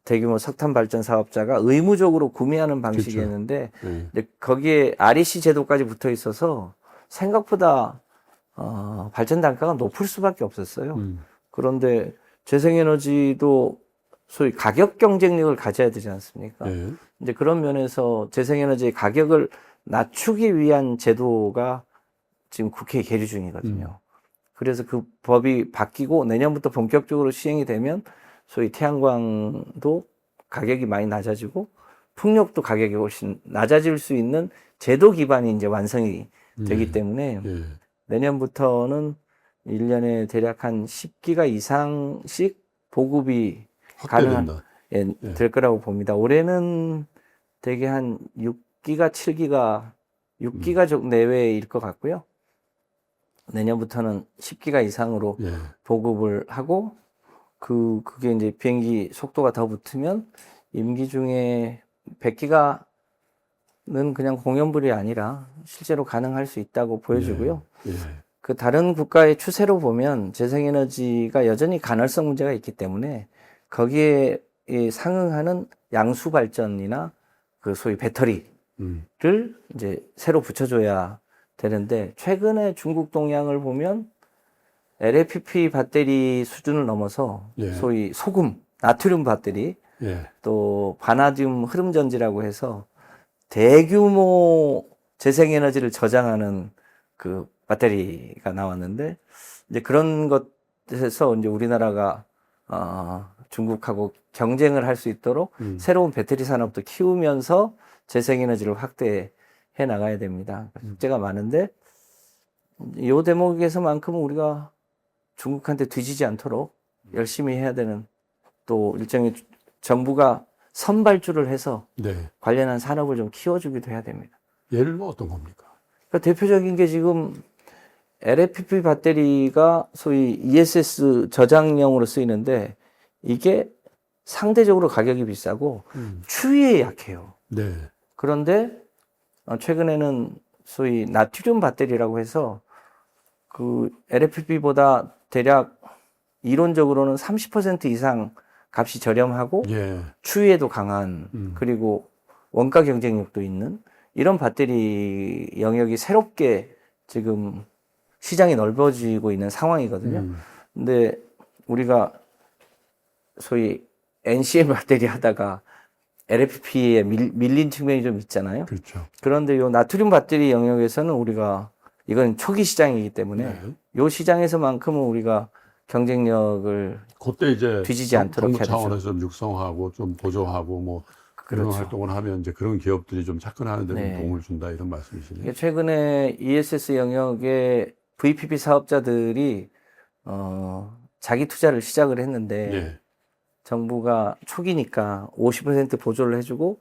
Speaker 1: 대규모 석탄 발전 사업자가 의무적으로 구매하는 방식이었는데 이제 거기에 REC 제도까지 붙어 있어서 생각보다 발전 단가가 높을 수밖에 없었어요. 그런데 재생에너지도 소위 가격 경쟁력을 가져야 되지 않습니까?
Speaker 2: 예.
Speaker 1: 이제 그런 면에서 재생에너지의 가격을 낮추기 위한 제도가 지금 국회에 계류 중이거든요. 그래서 그 법이 바뀌고 내년부터 본격적으로 시행이 되면 소위 태양광도 가격이 많이 낮아지고 풍력도 가격이 훨씬 낮아질 수 있는 제도 기반이 이제 완성이 되기 때문에
Speaker 2: 예.
Speaker 1: 내년부터는 1년에 대략 한 10기가 이상씩 보급이 가능한
Speaker 2: 확대된다.
Speaker 1: 될 거라고 봅니다. 올해는 대개 한 6기가, 7기가, 6기가 정도 내외일 것 같고요. 내년부터는 10기가 이상으로
Speaker 2: 예.
Speaker 1: 보급을 하고 그게 이제 비행기 속도가 더 붙으면 임기 중에 100기가는 그냥 공연불이 아니라 실제로 가능할 수 있다고 보여지고요.
Speaker 2: 예.
Speaker 1: 그 다른 국가의 추세로 보면 재생에너지가 여전히 간헐성 문제가 있기 때문에 거기에 상응하는 양수 발전이나 그 소위 배터리를 이제 새로 붙여줘야 되는데 최근에 중국 동향을 보면 LFP 배터리 수준을 넘어서
Speaker 2: 예.
Speaker 1: 소위 소금, 나트륨 배터리
Speaker 2: 예.
Speaker 1: 또 바나듐 흐름전지라고 해서 대규모 재생에너지를 저장하는 그 배터리가 나왔는데 이제 그런 것에서 이제 우리나라가 중국하고 경쟁을 할 수 있도록 새로운 배터리 산업도 키우면서 재생에너지를 확대해 나가야 됩니다. 숙제가 많은데 이 대목에서만큼은 우리가 중국한테 뒤지지 않도록 열심히 해야 되는 또 일종의 정부가 선발주를 해서
Speaker 2: 네.
Speaker 1: 관련한 산업을 좀 키워주기도 해야 됩니다.
Speaker 2: 예를 들면 어떤 겁니까?
Speaker 1: 그러니까 대표적인 게 지금 LFP 배터리가 소위 ESS 저장용으로 쓰이는데 이게 상대적으로 가격이 비싸고 추위에 약해요.
Speaker 2: 네.
Speaker 1: 그런데 최근에는 소위 나트륨 배터리라고 해서 그 LFP보다 대략 이론적으로는 30% 이상 값이 저렴하고
Speaker 2: 예.
Speaker 1: 추위에도 강한 그리고 원가 경쟁력도 있는 이런 배터리 영역이 새롭게 지금 시장이 넓어지고 있는 상황이거든요. 근데 우리가 소위 NCM 배터리 하다가 LFP에 밀린 측면이 좀 있잖아요.
Speaker 2: 그렇죠.
Speaker 1: 그런데 요 나트륨 배터리 영역에서는 우리가 이건 초기 시장이기 때문에
Speaker 2: 네.
Speaker 1: 요 시장에서만큼은 우리가 경쟁력을
Speaker 2: 그때 이제
Speaker 1: 뒤지지 않도록
Speaker 2: 정부
Speaker 1: 해야 되죠.
Speaker 2: 차원에서 좀 육성하고 좀 보조하고 뭐 그런
Speaker 1: 그렇죠.
Speaker 2: 활동을 하면 이제 그런 기업들이 좀 접근하는 데
Speaker 1: 네.
Speaker 2: 도움을 준다 이런 말씀이시네요.
Speaker 1: 이게 최근에 ESS 영역에 VPP 사업자들이 자기 투자를 시작을 했는데
Speaker 2: 예.
Speaker 1: 정부가 초기니까 50% 보조를 해주고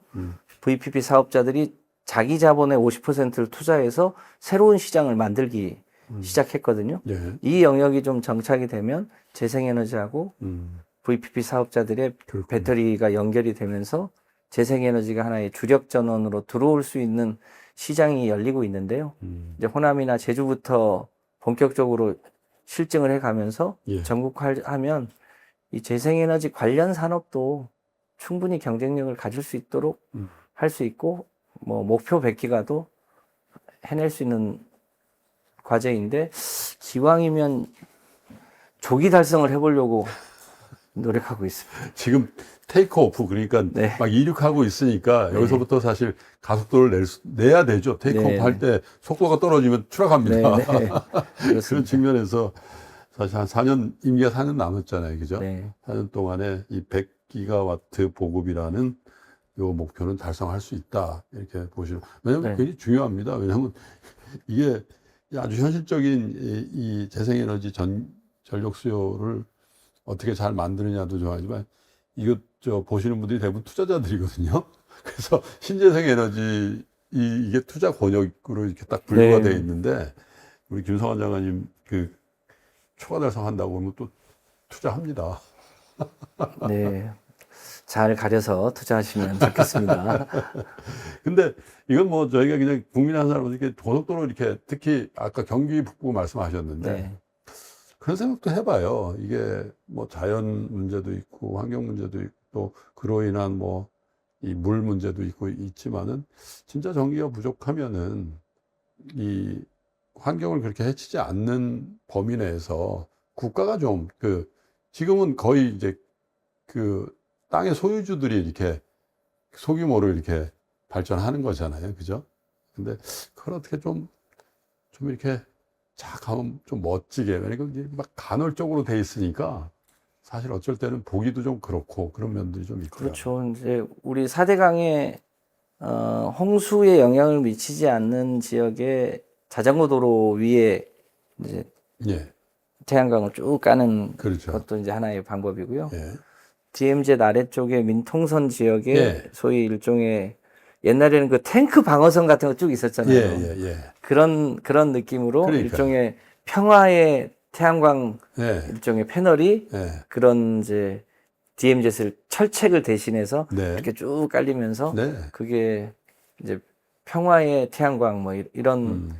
Speaker 1: VPP 사업자들이 자기 자본의 50%를 투자해서 새로운 시장을 만들기 시작했거든요.
Speaker 2: 예.
Speaker 1: 이 영역이 좀 정착이 되면 재생에너지하고 VPP 사업자들의
Speaker 2: 그렇군요.
Speaker 1: 배터리가 연결이 되면서 재생에너지가 하나의 주력 전원으로 들어올 수 있는 시장이 열리고 있는데요. 이제 호남이나 제주부터 본격적으로 실증을 해가면서
Speaker 2: 예.
Speaker 1: 전국화하면 이 재생에너지 관련 산업도 충분히 경쟁력을 가질 수 있도록 할 수 있고 뭐 목표 100기가도 해낼 수 있는 과제인데 기왕이면 조기 달성을 해보려고 노력하고 있습니다.
Speaker 2: 지금 테이크오프 그러니까
Speaker 1: 네.
Speaker 2: 막 이륙하고 있으니까 여기서부터 사실 가속도를 내야 되죠. 테이크오프
Speaker 1: 네.
Speaker 2: 할 때 속도가 떨어지면 추락합니다.
Speaker 1: 네.
Speaker 2: 그런
Speaker 1: 그렇습니다.
Speaker 2: 측면에서 사실 한 4년, 임기가 4년 남았잖아요. 그죠?
Speaker 1: 네.
Speaker 2: 4년 동안에 이 100기가와트 보급이라는 요 목표는 달성할 수 있다. 이렇게 보시면. 왜냐면
Speaker 1: 네.
Speaker 2: 굉장히 중요합니다. 왜냐면 이게 아주 현실적인 이 재생에너지 전력 수요를 어떻게 잘 만드느냐도 좋아하지만 이것 보시는 분들이 대부분 투자자들이거든요. 그래서 신재생 에너지 이게 투자 권역으로 이렇게 딱 분류가
Speaker 1: 네.
Speaker 2: 되어 있는데 우리 김성환 장관님 그 초과 달성한다고 하면 또 투자합니다.
Speaker 1: 네. 잘 가려서 투자하시면 좋겠습니다.
Speaker 2: 근데 이건 뭐 저희가 그냥 국민 한 사람은 이렇게 고속도로 이렇게 특히 아까 경기 북부 말씀하셨는데
Speaker 1: 네.
Speaker 2: 그런 생각도 해봐요. 이게 뭐 자연 문제도 있고 환경 문제도 있고 또 그로 인한 뭐 이 물 문제도 있고 있지만은 진짜 전기가 부족하면은 이 환경을 그렇게 해치지 않는 범위 내에서 국가가 좀 지금은 거의 이제 땅의 소유주들이 이렇게 소규모로 이렇게 발전하는 거잖아요. 그죠? 근데 그걸 어떻게 좀 이렇게 쫙 하면 좀 멋지게, 그러니까 이게 막 간헐적으로 돼 있으니까 사실 어쩔 때는 보기도 좀 그렇고 그런 면들이 좀 있고요.
Speaker 1: 그렇죠. 이제 우리 4대강에 홍수에 영향을 미치지 않는 지역에 자전거 도로 위에 이제
Speaker 2: 예,
Speaker 1: 태양광을 쭉 까는
Speaker 2: 그렇죠.
Speaker 1: 것도 이제 하나의 방법이고요.
Speaker 2: 예,
Speaker 1: DMZ 아래쪽에 민통선 지역에
Speaker 2: 예.
Speaker 1: 소위 일종의 옛날에는 그 탱크 방어선 같은 거 쭉 있었잖아요.
Speaker 2: 예.
Speaker 1: 그런 느낌으로
Speaker 2: 그러니까요.
Speaker 1: 일종의 평화의 태양광
Speaker 2: 예,
Speaker 1: 일종의 패널이
Speaker 2: 예.
Speaker 1: 그런 이제 DMZ를 철책을 대신해서
Speaker 2: 네.
Speaker 1: 이렇게 쭉 깔리면서
Speaker 2: 네.
Speaker 1: 그게 이제 평화의 태양광 뭐 이런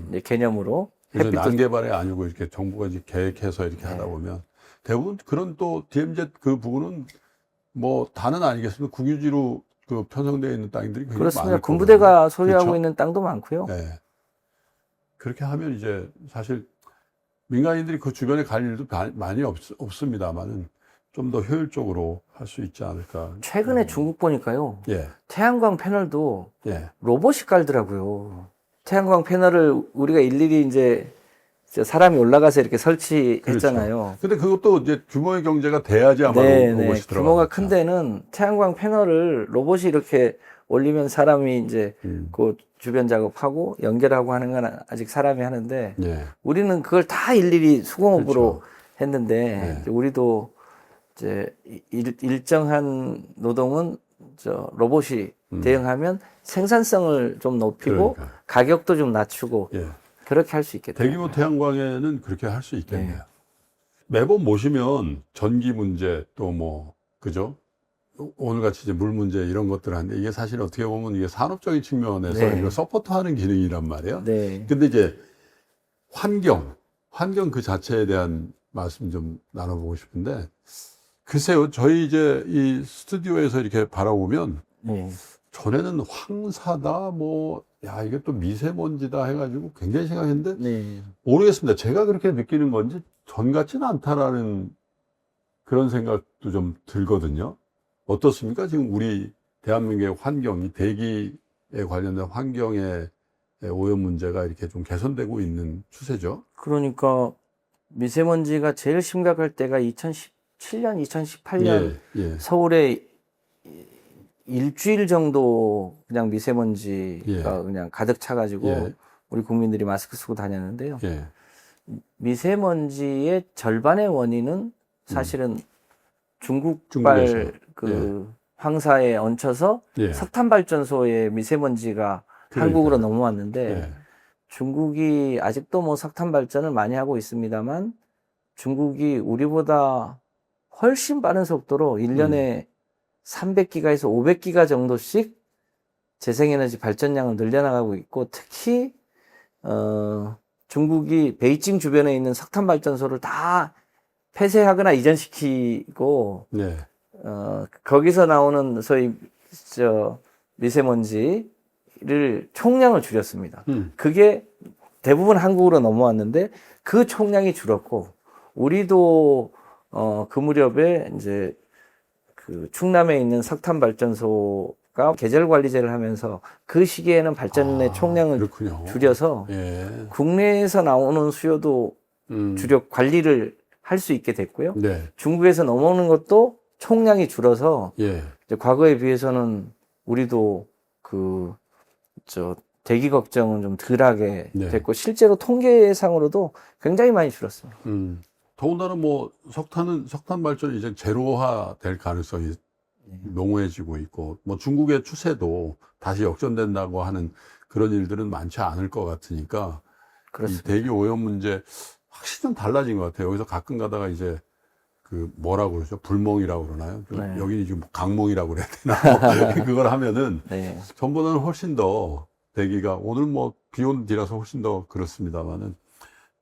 Speaker 1: 이제 개념으로
Speaker 2: 그래서
Speaker 1: 햇빛도
Speaker 2: 난개발이 아니고 이렇게 정부가 이제 계획해서 이렇게 하다 보면 대부분 그런 또 DMZ 그 부분은 뭐 다는 아니겠습니다. 국유지로 그 편성되어 있는 땅들이 굉장히
Speaker 1: 그렇습니다.
Speaker 2: 많을
Speaker 1: 군부대가
Speaker 2: 거거든요.
Speaker 1: 소유하고
Speaker 2: 그렇죠?
Speaker 1: 있는 땅도 많고요.
Speaker 2: 네. 그렇게 하면 이제 사실 민간인들이 그 주변에 갈 일도 많이 없습니다만은 좀 더 효율적으로 할 수 있지 않을까.
Speaker 1: 최근에 중국 보니까요.
Speaker 2: 예,
Speaker 1: 태양광 패널도
Speaker 2: 예,
Speaker 1: 로봇이 깔더라고요. 태양광 패널을 우리가 일일이 이제 사람이 올라가서 이렇게 설치했잖아요.
Speaker 2: 근데 그것도 이제 규모의 경제가 돼야지 아마
Speaker 1: 네,
Speaker 2: 로봇이
Speaker 1: 네.
Speaker 2: 들어가겠죠.
Speaker 1: 규모가 큰 데는 태양광 패널을 로봇이 이렇게 올리면 사람이 이제 그 주변 작업하고 연결하고 하는 건 아직 사람이 하는데
Speaker 2: 예,
Speaker 1: 우리는 그걸 다 일일이 수공업으로
Speaker 2: 그렇죠.
Speaker 1: 했는데
Speaker 2: 네.
Speaker 1: 이제 우리도 이제 일정한 노동은 로봇이 대응하면 생산성을 좀 높이고
Speaker 2: 그러니까요.
Speaker 1: 가격도 좀 낮추고
Speaker 2: 예.
Speaker 1: 그렇게 할 수 있겠다.
Speaker 2: 대규모 태양광에는 그렇게 할 수 있겠네요.
Speaker 1: 네.
Speaker 2: 매번 모시면 전기 문제 또 뭐 그죠? 오늘같이 이제 물 문제 이런 것들 하는데 이게 사실 어떻게 보면 이게 산업적인 측면에서
Speaker 1: 네.
Speaker 2: 이거 서포트하는 기능이란 말이에요.
Speaker 1: 네.
Speaker 2: 근데 이제 환경 그 자체에 대한 말씀 좀 나눠보고 싶은데 글쎄요, 저희 이제 이 스튜디오에서 이렇게 바라보면
Speaker 1: 네.
Speaker 2: 전에는 황사다 뭐 야 이게 또 미세먼지다 해가지고 굉장히 생각했는데
Speaker 1: 네.
Speaker 2: 모르겠습니다. 제가 그렇게 느끼는 건지 전 같지는 않다라는 그런 생각도 좀 들거든요. 어떻습니까? 지금 우리 대한민국의 환경이 대기에 관련된 환경의 오염 문제가 이렇게 좀 개선되고 있는 추세죠.
Speaker 1: 그러니까 미세먼지가 제일 심각할 때가 2017년, 2018년
Speaker 2: 예.
Speaker 1: 서울에 일주일 정도 그냥 미세먼지가 그냥 가득 차가지고
Speaker 2: 예.
Speaker 1: 우리 국민들이 마스크 쓰고 다녔는데요.
Speaker 2: 예.
Speaker 1: 미세먼지의 절반의 원인은 사실은 중국발
Speaker 2: 중국에서.
Speaker 1: 그 황사에 얹혀서
Speaker 2: 예.
Speaker 1: 석탄 발전소의 미세먼지가
Speaker 2: 그러니까요.
Speaker 1: 한국으로 넘어왔는데
Speaker 2: 예.
Speaker 1: 중국이 아직도 뭐 석탄 발전을 많이 하고 있습니다만 중국이 우리보다 훨씬 빠른 속도로 1년에 300기가에서 500기가 정도씩 재생에너지 발전량을 늘려나가고 있고 특히 중국이 베이징 주변에 있는 석탄 발전소를 다 폐쇄하거나 이전시키고
Speaker 2: 네.
Speaker 1: 거기서 나오는 소위 미세먼지를 총량을 줄였습니다. 그게 대부분 한국으로 넘어왔는데 그 총량이 줄었고 우리도 그 무렵에 이제 그 충남에 있는 석탄 발전소가 계절 관리제를 하면서 그 시기에는 발전의 총량을
Speaker 2: 그렇군요.
Speaker 1: 줄여서
Speaker 2: 예.
Speaker 1: 국내에서 나오는 수요도 주력 관리를 할 수 있게 됐고요.
Speaker 2: 네.
Speaker 1: 중국에서 넘어오는 것도 총량이 줄어서
Speaker 2: 예.
Speaker 1: 이제 과거에 비해서는 우리도 대기 걱정은 좀 덜하게
Speaker 2: 네.
Speaker 1: 됐고 실제로 통계상으로도 굉장히 많이 줄었습니다.
Speaker 2: 더군다나 뭐 석탄 발전이 이제 제로화 될 가능성이 농후해지고 있고 뭐 중국의 추세도 다시 역전된다고 하는 그런 일들은 많지 않을 것 같으니까
Speaker 1: 그렇습니다.
Speaker 2: 이 대기 오염 문제 확실히 좀 달라진 것 같아요. 여기서 가끔 가다가 이제 그 뭐라고 그러죠? 불멍이라고 그러나요?
Speaker 1: 네.
Speaker 2: 여기 지금 강멍이라고 그래야 되나? 그걸 하면은
Speaker 1: 네.
Speaker 2: 전보다는 훨씬 더 대기가 오늘 뭐 비 오는 뒤라서 훨씬 더 그렇습니다만은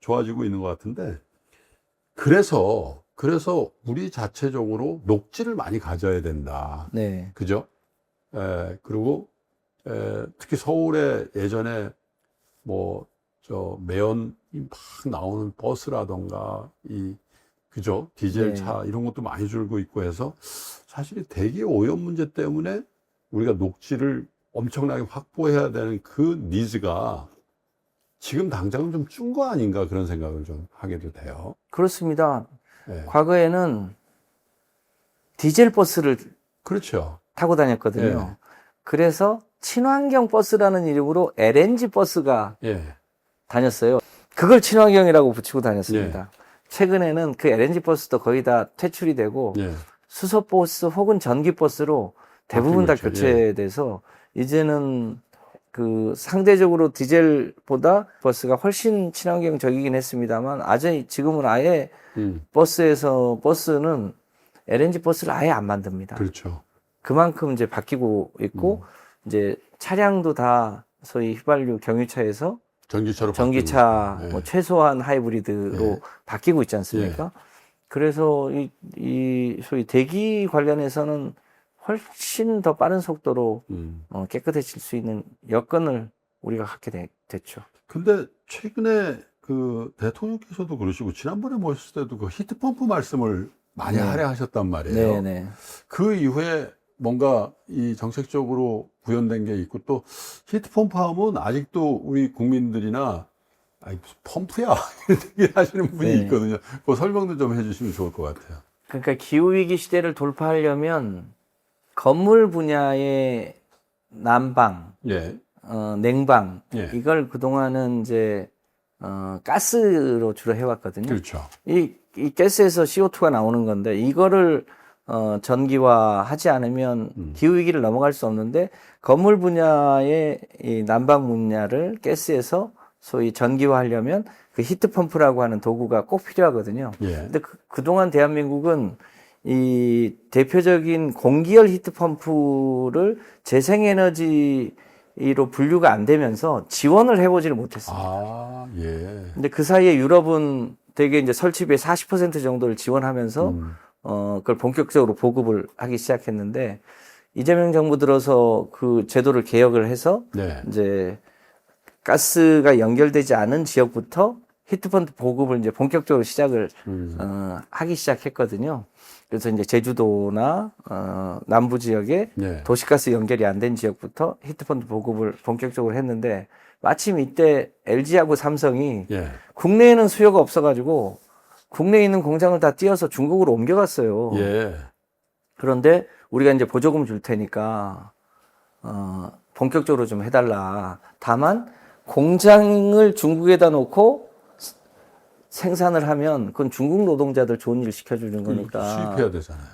Speaker 2: 좋아지고 있는 것 같은데 그래서 우리 자체적으로 녹지를 많이 가져야 된다.
Speaker 1: 네.
Speaker 2: 그죠? 그리고 특히 서울에 예전에 뭐 매연이 막 나오는 버스라던가 그죠? 디젤
Speaker 1: 네.
Speaker 2: 차 이런 것도 많이 줄고 있고 해서 사실 대기 오염 문제 때문에 우리가 녹지를 엄청나게 확보해야 되는 그 니즈가 지금 당장은 좀 준 거 아닌가 그런 생각을 좀 하게도 돼요.
Speaker 1: 그렇습니다.
Speaker 2: 예.
Speaker 1: 과거에는 디젤 버스를
Speaker 2: 그렇죠.
Speaker 1: 타고 다녔거든요.
Speaker 2: 예.
Speaker 1: 그래서 친환경 버스라는 이름으로 LNG 버스가
Speaker 2: 예.
Speaker 1: 다녔어요. 그걸 친환경이라고 붙이고 다녔습니다. 최근에는 그 LNG 버스도 거의 다 퇴출이 되고
Speaker 2: 예.
Speaker 1: 수소 버스 혹은 전기 버스로 대부분 다
Speaker 2: 바뀌고 있죠.
Speaker 1: 교체돼서 이제는 그 상대적으로 디젤보다 버스가 훨씬 친환경적이긴 했습니다만 아직 지금은 아예 버스는 LNG 버스를 아예 안 만듭니다.
Speaker 2: 그렇죠.
Speaker 1: 그만큼 이제 바뀌고 있고 이제 차량도 다 소위 휘발유 경유차에서
Speaker 2: 전기차로
Speaker 1: 전기차
Speaker 2: 바뀌고 있죠.
Speaker 1: 뭐 최소한 하이브리드로
Speaker 2: 예.
Speaker 1: 바뀌고 있지 않습니까? 그래서 이 소위 대기 관련해서는 훨씬 더 빠른 속도로 깨끗해질 수 있는 여건을 우리가 갖게 됐죠.
Speaker 2: 근데 최근에 그 대통령께서도 그러시고 지난번에 모셨을 때도 그 히트펌프 말씀을 많이
Speaker 1: 네.
Speaker 2: 하셨단 말이에요.
Speaker 1: 네네.
Speaker 2: 그 이후에 뭔가 이 정책적으로 구현된 게 있고 또 히트펌프 하면 아직도 우리 국민들이나 아이 무슨 펌프야 이렇게 하시는 분이
Speaker 1: 네.
Speaker 2: 있거든요. 그 설명도 좀 해주시면 좋을 것 같아요.
Speaker 1: 그러니까 기후위기 시대를 돌파하려면 건물 분야의 난방,
Speaker 2: 예,
Speaker 1: 냉방,
Speaker 2: 예.
Speaker 1: 이걸 그동안은 이제, 가스로 주로 해왔거든요.
Speaker 2: 그렇죠.
Speaker 1: 이 가스에서 CO2가 나오는 건데, 이거를, 전기화 하지 않으면 기후위기를 넘어갈 수 없는데, 건물 분야의 이 난방 분야를 가스에서 소위 전기화 하려면 그 히트펌프라고 하는 도구가 꼭 필요하거든요.
Speaker 2: 예.
Speaker 1: 근데 그동안 대한민국은 이 대표적인 공기열 히트펌프를 재생에너지로 분류가 안 되면서 지원을 해보지를 못했습니다.
Speaker 2: 아, 예.
Speaker 1: 근데 그 사이에 유럽은 되게 이제 설치비의 40% 정도를 지원하면서 그걸 본격적으로 보급을 하기 시작했는데 이재명 정부 들어서 그 제도를 개혁을 해서
Speaker 2: 네.
Speaker 1: 이제 가스가 연결되지 않은 지역부터 히트펌프 보급을 이제 본격적으로 시작을 하기 시작했거든요. 그래서 이제 제주도나 남부 지역에
Speaker 2: 네.
Speaker 1: 도시가스 연결이 안 된 지역부터 히트펌프 보급을 본격적으로 했는데 마침 이때 LG하고 삼성이
Speaker 2: 예.
Speaker 1: 국내에는 수요가 없어가지고 국내에 있는 공장을 다 띄어서 중국으로 옮겨갔어요.
Speaker 2: 예.
Speaker 1: 그런데 우리가 이제 보조금 줄 테니까 본격적으로 좀 해달라. 다만 공장을 중국에다 놓고 생산을 하면 그건 중국 노동자들 좋은 일 시켜주는 거니까
Speaker 2: 수입해야 되잖아요.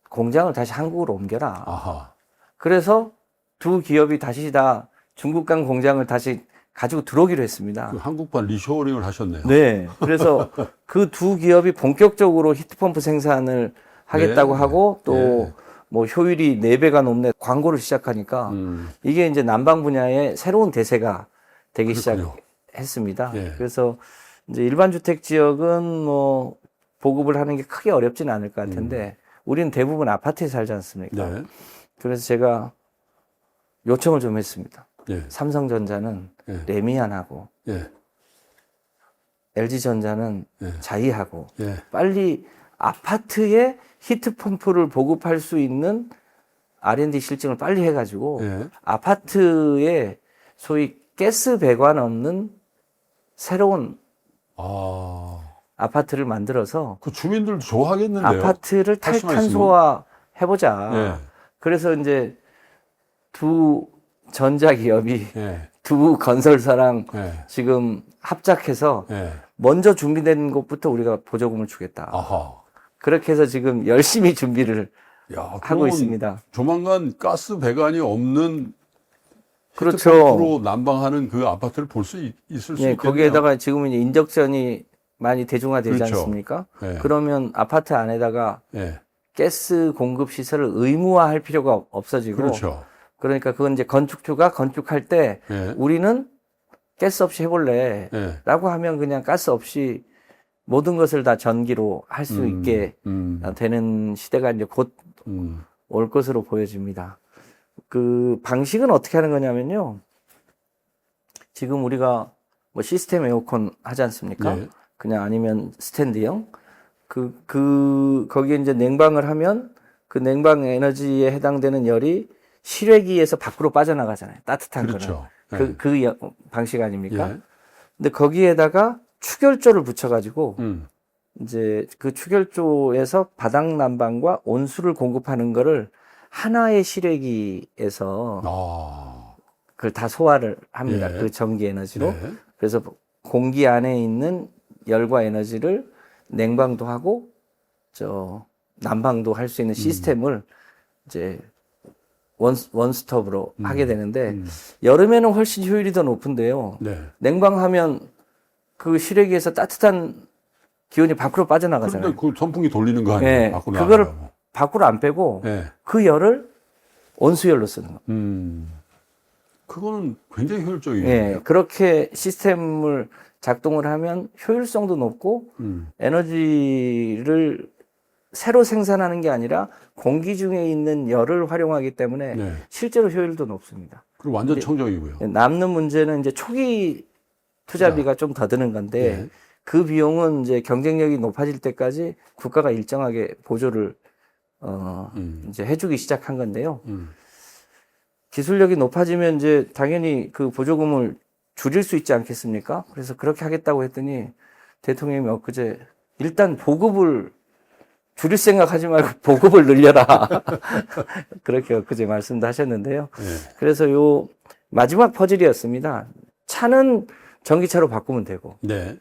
Speaker 1: 공장을 다시 한국으로 옮겨라.
Speaker 2: 아하.
Speaker 1: 그래서 두 기업이 다시 다 중국 간 공장을 다시 가지고 들어오기로 했습니다.
Speaker 2: 그 한국판 리쇼어링을 하셨네요.
Speaker 1: 네. 그래서 그 두 기업이 본격적으로 히트펌프 생산을 하겠다고
Speaker 2: 네.
Speaker 1: 하고 또
Speaker 2: 네.
Speaker 1: 뭐 효율이 4배가 넘네 광고를 시작하니까 이게 이제 난방 분야의 새로운 대세가 되기
Speaker 2: 그렇군요.
Speaker 1: 시작했습니다.
Speaker 2: 예.
Speaker 1: 그래서 이제 일반 주택 지역은 뭐 보급을 하는 게 크게 어렵지는 않을 것 같은데 우리는 대부분 아파트에 살지 않습니까?
Speaker 2: 네.
Speaker 1: 그래서 제가 요청을 좀 했습니다.
Speaker 2: 예.
Speaker 1: 삼성전자는
Speaker 2: 예.
Speaker 1: 레미안하고
Speaker 2: 예.
Speaker 1: LG전자는
Speaker 2: 예.
Speaker 1: 자이하고
Speaker 2: 예.
Speaker 1: 빨리 아파트에 히트펌프를 보급할 수 있는 R&D 실증을 빨리 해가지고
Speaker 2: 예.
Speaker 1: 아파트에 소위 가스 배관 없는 새로운
Speaker 2: 아.
Speaker 1: 아파트를 만들어서
Speaker 2: 그 주민들도 좋아하겠는데요.
Speaker 1: 아파트를
Speaker 2: 말씀하시면.
Speaker 1: 탈탄소화 해보자.
Speaker 2: 예.
Speaker 1: 그래서 이제 두 전자기업이
Speaker 2: 예.
Speaker 1: 두 건설사랑
Speaker 2: 예.
Speaker 1: 지금 합작해서
Speaker 2: 예.
Speaker 1: 먼저 준비된 것부터 우리가 보조금을 주겠다.
Speaker 2: 아하.
Speaker 1: 그렇게 해서 지금 열심히 준비를
Speaker 2: 야,
Speaker 1: 하고
Speaker 2: 그러면
Speaker 1: 있습니다.
Speaker 2: 조만간 가스 배관이 없는
Speaker 1: 그렇죠.
Speaker 2: 히트펌프로 난방하는 그 아파트를 볼 수 있을 수
Speaker 1: 예,
Speaker 2: 있겠네요.
Speaker 1: 거기에다가 지금은 이제 인덕션이 많이 대중화되지
Speaker 2: 그렇죠.
Speaker 1: 않습니까?
Speaker 2: 예.
Speaker 1: 그러면 아파트 안에다가
Speaker 2: 예.
Speaker 1: 가스 공급 시설을 의무화할 필요가 없어지고
Speaker 2: 그렇죠.
Speaker 1: 그러니까 그건 이제 건축주가 건축할 때
Speaker 2: 예.
Speaker 1: 우리는 가스 없이 해볼래
Speaker 2: 예.
Speaker 1: 라고 하면 그냥 가스 없이 모든 것을 다 전기로 할 수 있게 되는 시대가 이제 곧 올 것으로 보여집니다. 그 방식은 어떻게 하는 거냐면요. 지금 우리가 뭐 시스템 에어컨 하지 않습니까?
Speaker 2: 예.
Speaker 1: 그냥 아니면 스탠드형. 거기에 이제 냉방을 하면 그 냉방 에너지에 해당되는 열이 실외기에서 밖으로 빠져나가잖아요. 따뜻한
Speaker 2: 그렇죠.
Speaker 1: 거는. 방식 아닙니까?
Speaker 2: 예.
Speaker 1: 근데 거기에다가 축열조를 붙여가지고
Speaker 2: 음.
Speaker 1: 이제 그 축열조에서 바닥 난방과 온수를 공급하는 거를 하나의 실외기에서
Speaker 2: 아.
Speaker 1: 그걸 다 소화를 합니다.
Speaker 2: 예.
Speaker 1: 그 전기 에너지로.
Speaker 2: 네.
Speaker 1: 그래서 공기 안에 있는 열과 에너지를 냉방도 하고 난방도 할 수 있는 시스템을 이제 원스톱으로 하게 되는데 여름에는 훨씬 효율이 더 높은데요.
Speaker 2: 네.
Speaker 1: 냉방하면 그 실외기에서 따뜻한 기온이 밖으로 빠져나가잖아요.
Speaker 2: 그런데 그 선풍기 돌리는 거 아니에요?
Speaker 1: 네,
Speaker 2: 밖으로
Speaker 1: 그거를
Speaker 2: 나가려고.
Speaker 1: 밖으로 안 빼고
Speaker 2: 네.
Speaker 1: 그 열을 온수열로 쓰는 거예요.
Speaker 2: 그거는 굉장히 효율적이에요.
Speaker 1: 네, 그렇게 시스템을 작동을 하면 효율성도 높고 에너지를 새로 생산하는 게 아니라 공기 중에 있는 열을 활용하기 때문에
Speaker 2: 네.
Speaker 1: 실제로 효율도 높습니다.
Speaker 2: 그리고 완전 청정이고요.
Speaker 1: 남는 문제는 이제 초기 투자비가 좀 더 드는 건데
Speaker 2: 네.
Speaker 1: 그 비용은 이제 경쟁력이 높아질 때까지 국가가 일정하게 보조를 이제 해주기 시작한 건데요. 기술력이 높아지면 이제 당연히 그 보조금을 줄일 수 있지 않겠습니까? 그래서 그렇게 하겠다고 했더니 대통령이 엊그제 일단 보급을 줄일 생각하지 말고 보급을 늘려라. 그렇게 엊그제 말씀도 하셨는데요.
Speaker 2: 네.
Speaker 1: 그래서 요 마지막 퍼즐이었습니다. 차는 전기차로 바꾸면 되고,
Speaker 2: 네.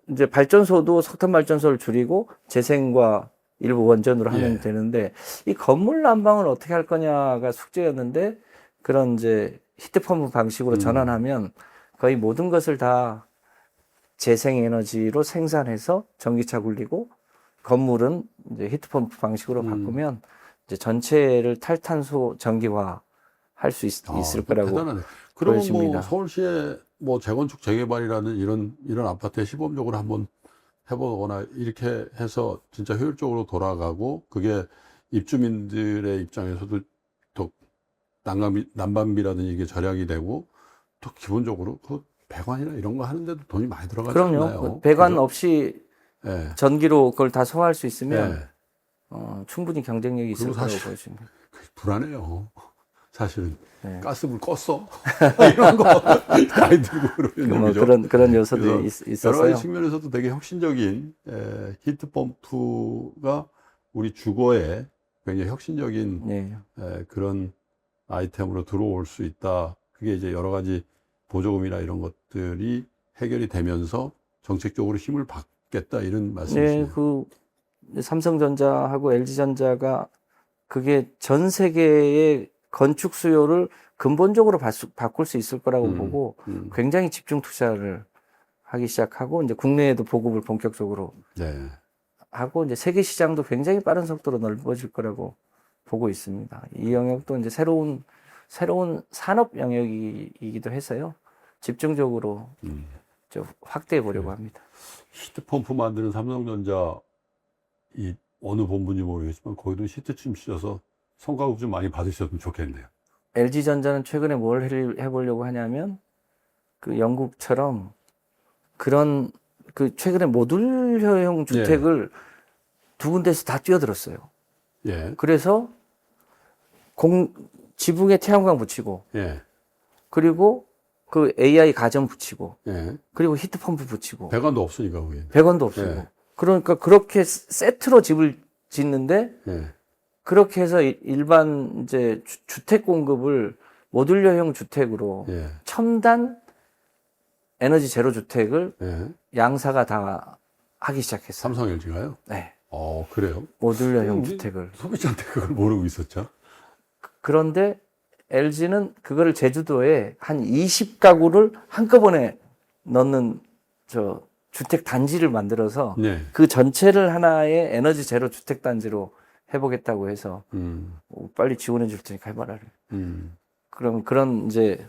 Speaker 1: 이제 발전소도 석탄 발전소를 줄이고 재생과 일부 원전으로 하면
Speaker 2: 예.
Speaker 1: 되는데 이 건물 난방을 어떻게 할 거냐가 숙제였는데 그런 이제 히트펌프 방식으로 전환하면 거의 모든 것을 다 재생에너지로 생산해서 전기차 굴리고 건물은 이제 히트펌프 방식으로 바꾸면 이제 전체를 탈탄소 전기화 할 수 있을 거라고
Speaker 2: 대단하네. 그러면
Speaker 1: 보여집니다.
Speaker 2: 뭐 서울시에 뭐 재건축 재개발이라는 이런 아파트에 시범적으로 한번 해보거나 이렇게 해서 진짜 효율적으로 돌아가고 그게 입주민들의 입장에서도 더 난방비라든지 이게 절약이 되고 또 기본적으로 그 배관이나 이런 거 하는데도 돈이 많이 들어가지
Speaker 1: 그럼요.
Speaker 2: 않나요?
Speaker 1: 배관
Speaker 2: 그죠?
Speaker 1: 없이
Speaker 2: 예.
Speaker 1: 전기로 그걸 다 소화할 수 있으면
Speaker 2: 예.
Speaker 1: 충분히 경쟁력이 있을
Speaker 2: 그리고
Speaker 1: 거라고
Speaker 2: 사실-
Speaker 1: 보여집니다.
Speaker 2: 불안해요. 사실은
Speaker 1: 네.
Speaker 2: 가스불 껐어 이런 거 많이 들고 그러면
Speaker 1: 뭐
Speaker 2: 그죠?
Speaker 1: 그런 요소도
Speaker 2: 그래서 여러
Speaker 1: 있어서요.
Speaker 2: 가지 측면에서도 되게 혁신적인 히트펌프가 우리 주거에 굉장히 혁신적인
Speaker 1: 네.
Speaker 2: 그런 아이템으로 들어올 수 있다. 그게 이제 여러 가지 보조금이나 이런 것들이 해결이 되면서 정책적으로 힘을 받겠다 이런
Speaker 1: 네,
Speaker 2: 말씀이시네요.
Speaker 1: 그 삼성전자하고 LG전자가 그게 전 세계의 건축 수요를 근본적으로 바꿀 수 있을 거라고 보고 굉장히 집중 투자를 하기 시작하고 이제 국내에도 보급을 본격적으로
Speaker 2: 네.
Speaker 1: 하고 이제 세계 시장도 굉장히 빠른 속도로 넓어질 거라고 보고 있습니다. 이 영역도 이제 새로운 산업 영역이기도 해서요. 집중적으로 좀 확대해 보려고 합니다.
Speaker 2: 히트펌프 만드는 삼성전자 이 어느 본부인지 모르겠지만 거기도 히트 좀 씌워서 성과급 좀 많이 받으셨으면 좋겠네요.
Speaker 1: LG전자는 최근에 뭘 해보려고 하냐면 그 영국처럼 그런 그 최근에 모듈형 주택을 두 군데서 다 뛰어들었어요.
Speaker 2: 예.
Speaker 1: 그래서 지붕에 태양광 붙이고
Speaker 2: 예.
Speaker 1: 그리고 그 AI 가전 붙이고
Speaker 2: 예.
Speaker 1: 그리고 히트펌프 붙이고
Speaker 2: 배관도 없으니까 거기.
Speaker 1: 배관도 없어요.
Speaker 2: 예.
Speaker 1: 그러니까 그렇게 세트로 집을 짓는데
Speaker 2: 예.
Speaker 1: 그렇게 해서 일반 이제 주택 공급을 모듈러형 주택으로
Speaker 2: 예.
Speaker 1: 첨단 에너지 제로 주택을
Speaker 2: 예.
Speaker 1: 양사가 다 하기 시작했어요.
Speaker 2: 삼성 LG가요?
Speaker 1: 네.
Speaker 2: 그래요?
Speaker 1: 모듈러형
Speaker 2: 우리
Speaker 1: 주택을.
Speaker 2: 소비자한테 그걸 모르고 있었죠?
Speaker 1: 그런데 LG는 그거를 제주도에 한 20가구를 한꺼번에 넣는 주택 단지를 만들어서
Speaker 2: 네.
Speaker 1: 그 전체를 하나의 에너지 제로 주택 단지로 해보겠다고 해서 빨리 지원해 줄 테니까 해봐라. 그럼 그런 이제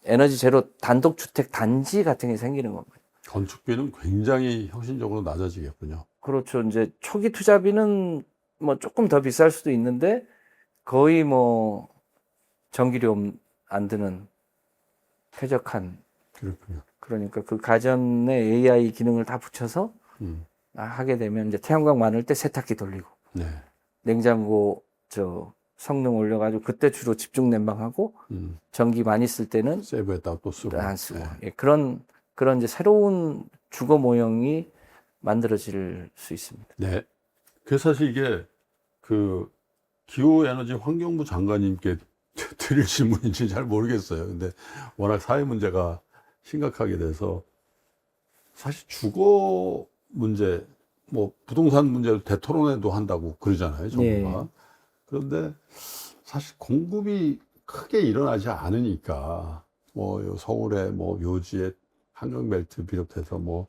Speaker 1: 에너지 제로 단독 주택 단지 같은 게 생기는 겁니다.
Speaker 2: 건축비는 굉장히 혁신적으로 낮아지겠군요.
Speaker 1: 그렇죠. 이제 초기 투자비는 뭐 조금 더 비쌀 수도 있는데 거의 뭐 전기료 안 드는 쾌적한
Speaker 2: 그렇군요.
Speaker 1: 그러니까 그 가전에 AI 기능을 다 붙여서 하게 되면 이제 태양광 많을 때 세탁기 돌리고
Speaker 2: 네.
Speaker 1: 냉장고 성능 올려가지고 그때 주로 집중 냉방하고 전기 많이 쓸 때는
Speaker 2: 세이브에다가 또 쓰고.
Speaker 1: 안 쓰고.
Speaker 2: 네.
Speaker 1: 예, 그런 이제 새로운 주거 모형이 만들어질 수 있습니다.
Speaker 2: 네. 그래서 사실 이게 그 기후에너지 환경부 장관님께 드릴 질문인지 잘 모르겠어요. 근데 워낙 사회 문제가 심각하게 돼서 사실 주거 문제, 뭐 부동산 문제도 대토론회도 한다고 그러잖아요, 정부가.
Speaker 1: 네.
Speaker 2: 그런데 사실 공급이 크게 일어나지 않으니까 뭐 서울의 뭐 묘지의 한강벨트 비롯해서 뭐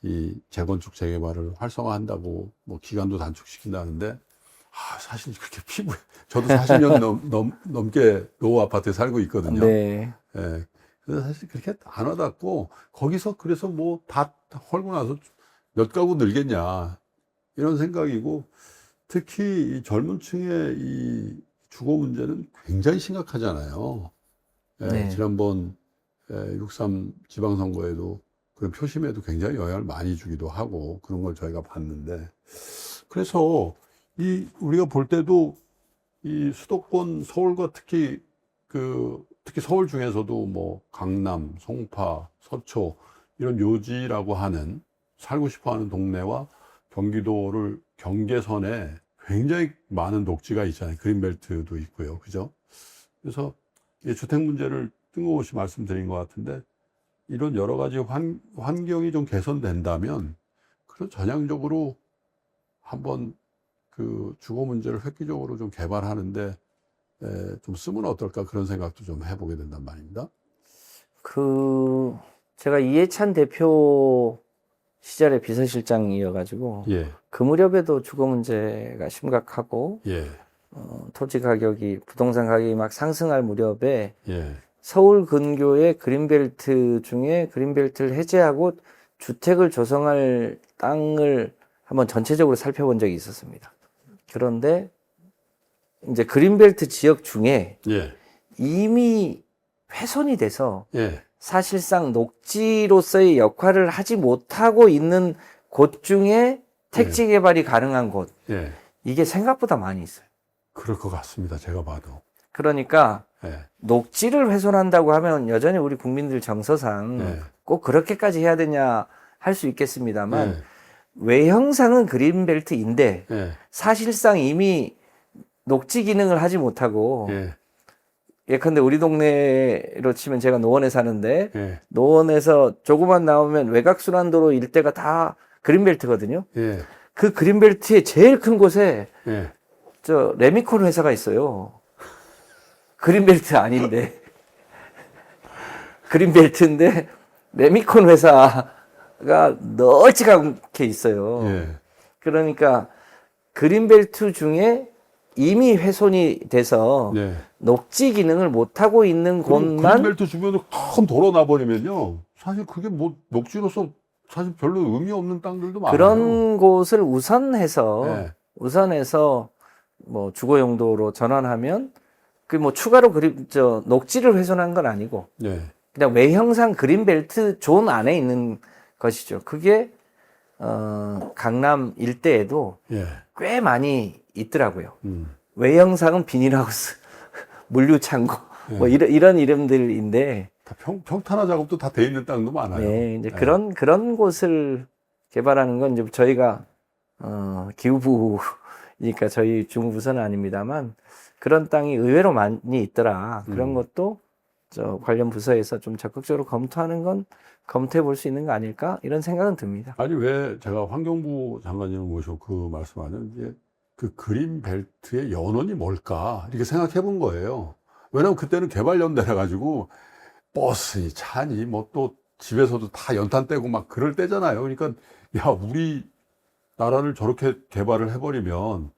Speaker 2: 이 재건축 재개발을 활성화한다고 뭐 기간도 단축시킨다는데 사실 그렇게 저도 40년 넘게 노후 아파트에 살고 있거든요.
Speaker 1: 네.
Speaker 2: 예. 그래서 사실 그렇게 안 와닿고 거기서 그래서 뭐 다 헐고 나서 몇 가구 늘겠냐 이런 생각이고 특히 이 젊은 층의 이 주거 문제는 굉장히 심각하잖아요. 예,
Speaker 1: 네.
Speaker 2: 지난번 6.3 지방선거에도 그런 표심에도 굉장히 영향을 많이 주기도 하고 그런 걸 저희가 봤는데 그래서 우리가 볼 때도 이 수도권 서울과 특히 서울 중에서도 뭐 강남, 송파, 서초 이런 요지라고 하는 살고 싶어 하는 동네와 경기도를 경계선에 굉장히 많은 녹지가 있잖아요. 그린벨트도 있고요. 그죠? 그래서 이 주택 문제를 뜬금없이 말씀드린 것 같은데 이런 여러 가지 환경이 좀 개선된다면 그런 전향적으로 한번 그 주거 문제를 획기적으로 좀 개발하는데 좀 쓰면 어떨까 그런 생각도 좀 해보게 된단 말입니다.
Speaker 1: 제가 이해찬 대표 시절에 비서실장이어가지고
Speaker 2: 예,
Speaker 1: 그 무렵에도 주거 문제가 심각하고
Speaker 2: 예,
Speaker 1: 토지 가격이 부동산 가격이 막 상승할 무렵에
Speaker 2: 예,
Speaker 1: 서울 근교의 그린벨트 중에 그린벨트를 해제하고 주택을 조성할 땅을 한번 전체적으로 살펴본 적이 있었습니다. 그런데 이제 그린벨트 지역 중에
Speaker 2: 예,
Speaker 1: 이미 훼손이 돼서
Speaker 2: 예,
Speaker 1: 사실상 녹지로서의 역할을 하지 못하고 있는 곳 중에 택지 개발이 가능한 곳,
Speaker 2: 예.
Speaker 1: 이게 생각보다 많이 있어요.
Speaker 2: 그럴 것 같습니다. 제가 봐도.
Speaker 1: 그러니까
Speaker 2: 예,
Speaker 1: 녹지를 훼손한다고 하면 여전히 우리 국민들 정서상
Speaker 2: 예,
Speaker 1: 꼭 그렇게까지 해야 되냐 할 수 있겠습니다만
Speaker 2: 예,
Speaker 1: 외형상은 그린벨트인데
Speaker 2: 예,
Speaker 1: 사실상 이미 녹지 기능을 하지 못하고
Speaker 2: 예,
Speaker 1: 예컨대 우리 동네로 치면 제가 노원에 사는데
Speaker 2: 예,
Speaker 1: 노원에서 조금만 나오면 외곽순환도로 일대가 다 그린벨트거든요.
Speaker 2: 예,
Speaker 1: 그 그린벨트의 제일 큰 곳에
Speaker 2: 예.
Speaker 1: 레미콘 회사가 있어요. 그린벨트 아닌데 그린벨트인데 레미콘 회사가 널찍하게 있어요.
Speaker 2: 예.
Speaker 1: 그러니까 그린벨트 중에 이미 훼손이 돼서
Speaker 2: 네.
Speaker 1: 녹지 기능을 못하고 있는 곳만
Speaker 2: 그린벨트 주변으로 큰 도로 놔버리면요. 사실 그게 뭐 녹지로서 사실 별로 의미 없는 땅들도 많아요.
Speaker 1: 그런 곳을 우선해서
Speaker 2: 네.
Speaker 1: 뭐 주거 용도로 전환하면 그 뭐 추가로 녹지를 훼손한 건 아니고
Speaker 2: 네.
Speaker 1: 그냥 외형상 그린벨트 존 안에 있는 것이죠. 그게 강남 일대에도
Speaker 2: 예.
Speaker 1: 꽤 많이 있더라고요. 외형상은 비닐하우스, 물류창고 뭐 이런 이름들인데
Speaker 2: 다 평탄화 작업도 다 돼 있는 땅도 많아요.
Speaker 1: 네, 이제 그런 곳을 개발하는 건 이제 저희가 기후부니까 저희 주무부서는 아닙니다만 그런 땅이 의외로 많이 있더라. 그런 것도 관련 부서에서 좀 적극적으로 검토하는 건 검토해 볼 수 있는 거 아닐까 이런 생각은 듭니다.
Speaker 2: 아니 왜 제가 환경부 장관님을 모시고 그 말씀하는 이제 그 그린벨트의 연원이 뭘까 이렇게 생각해 본 거예요. 왜냐면 그때는 개발연대라 가지고 버스니 차니 뭐 또 집에서도 다 연탄 떼고 막 그럴 때잖아요. 그러니까 야 우리 나라를 저렇게 개발을 해버리면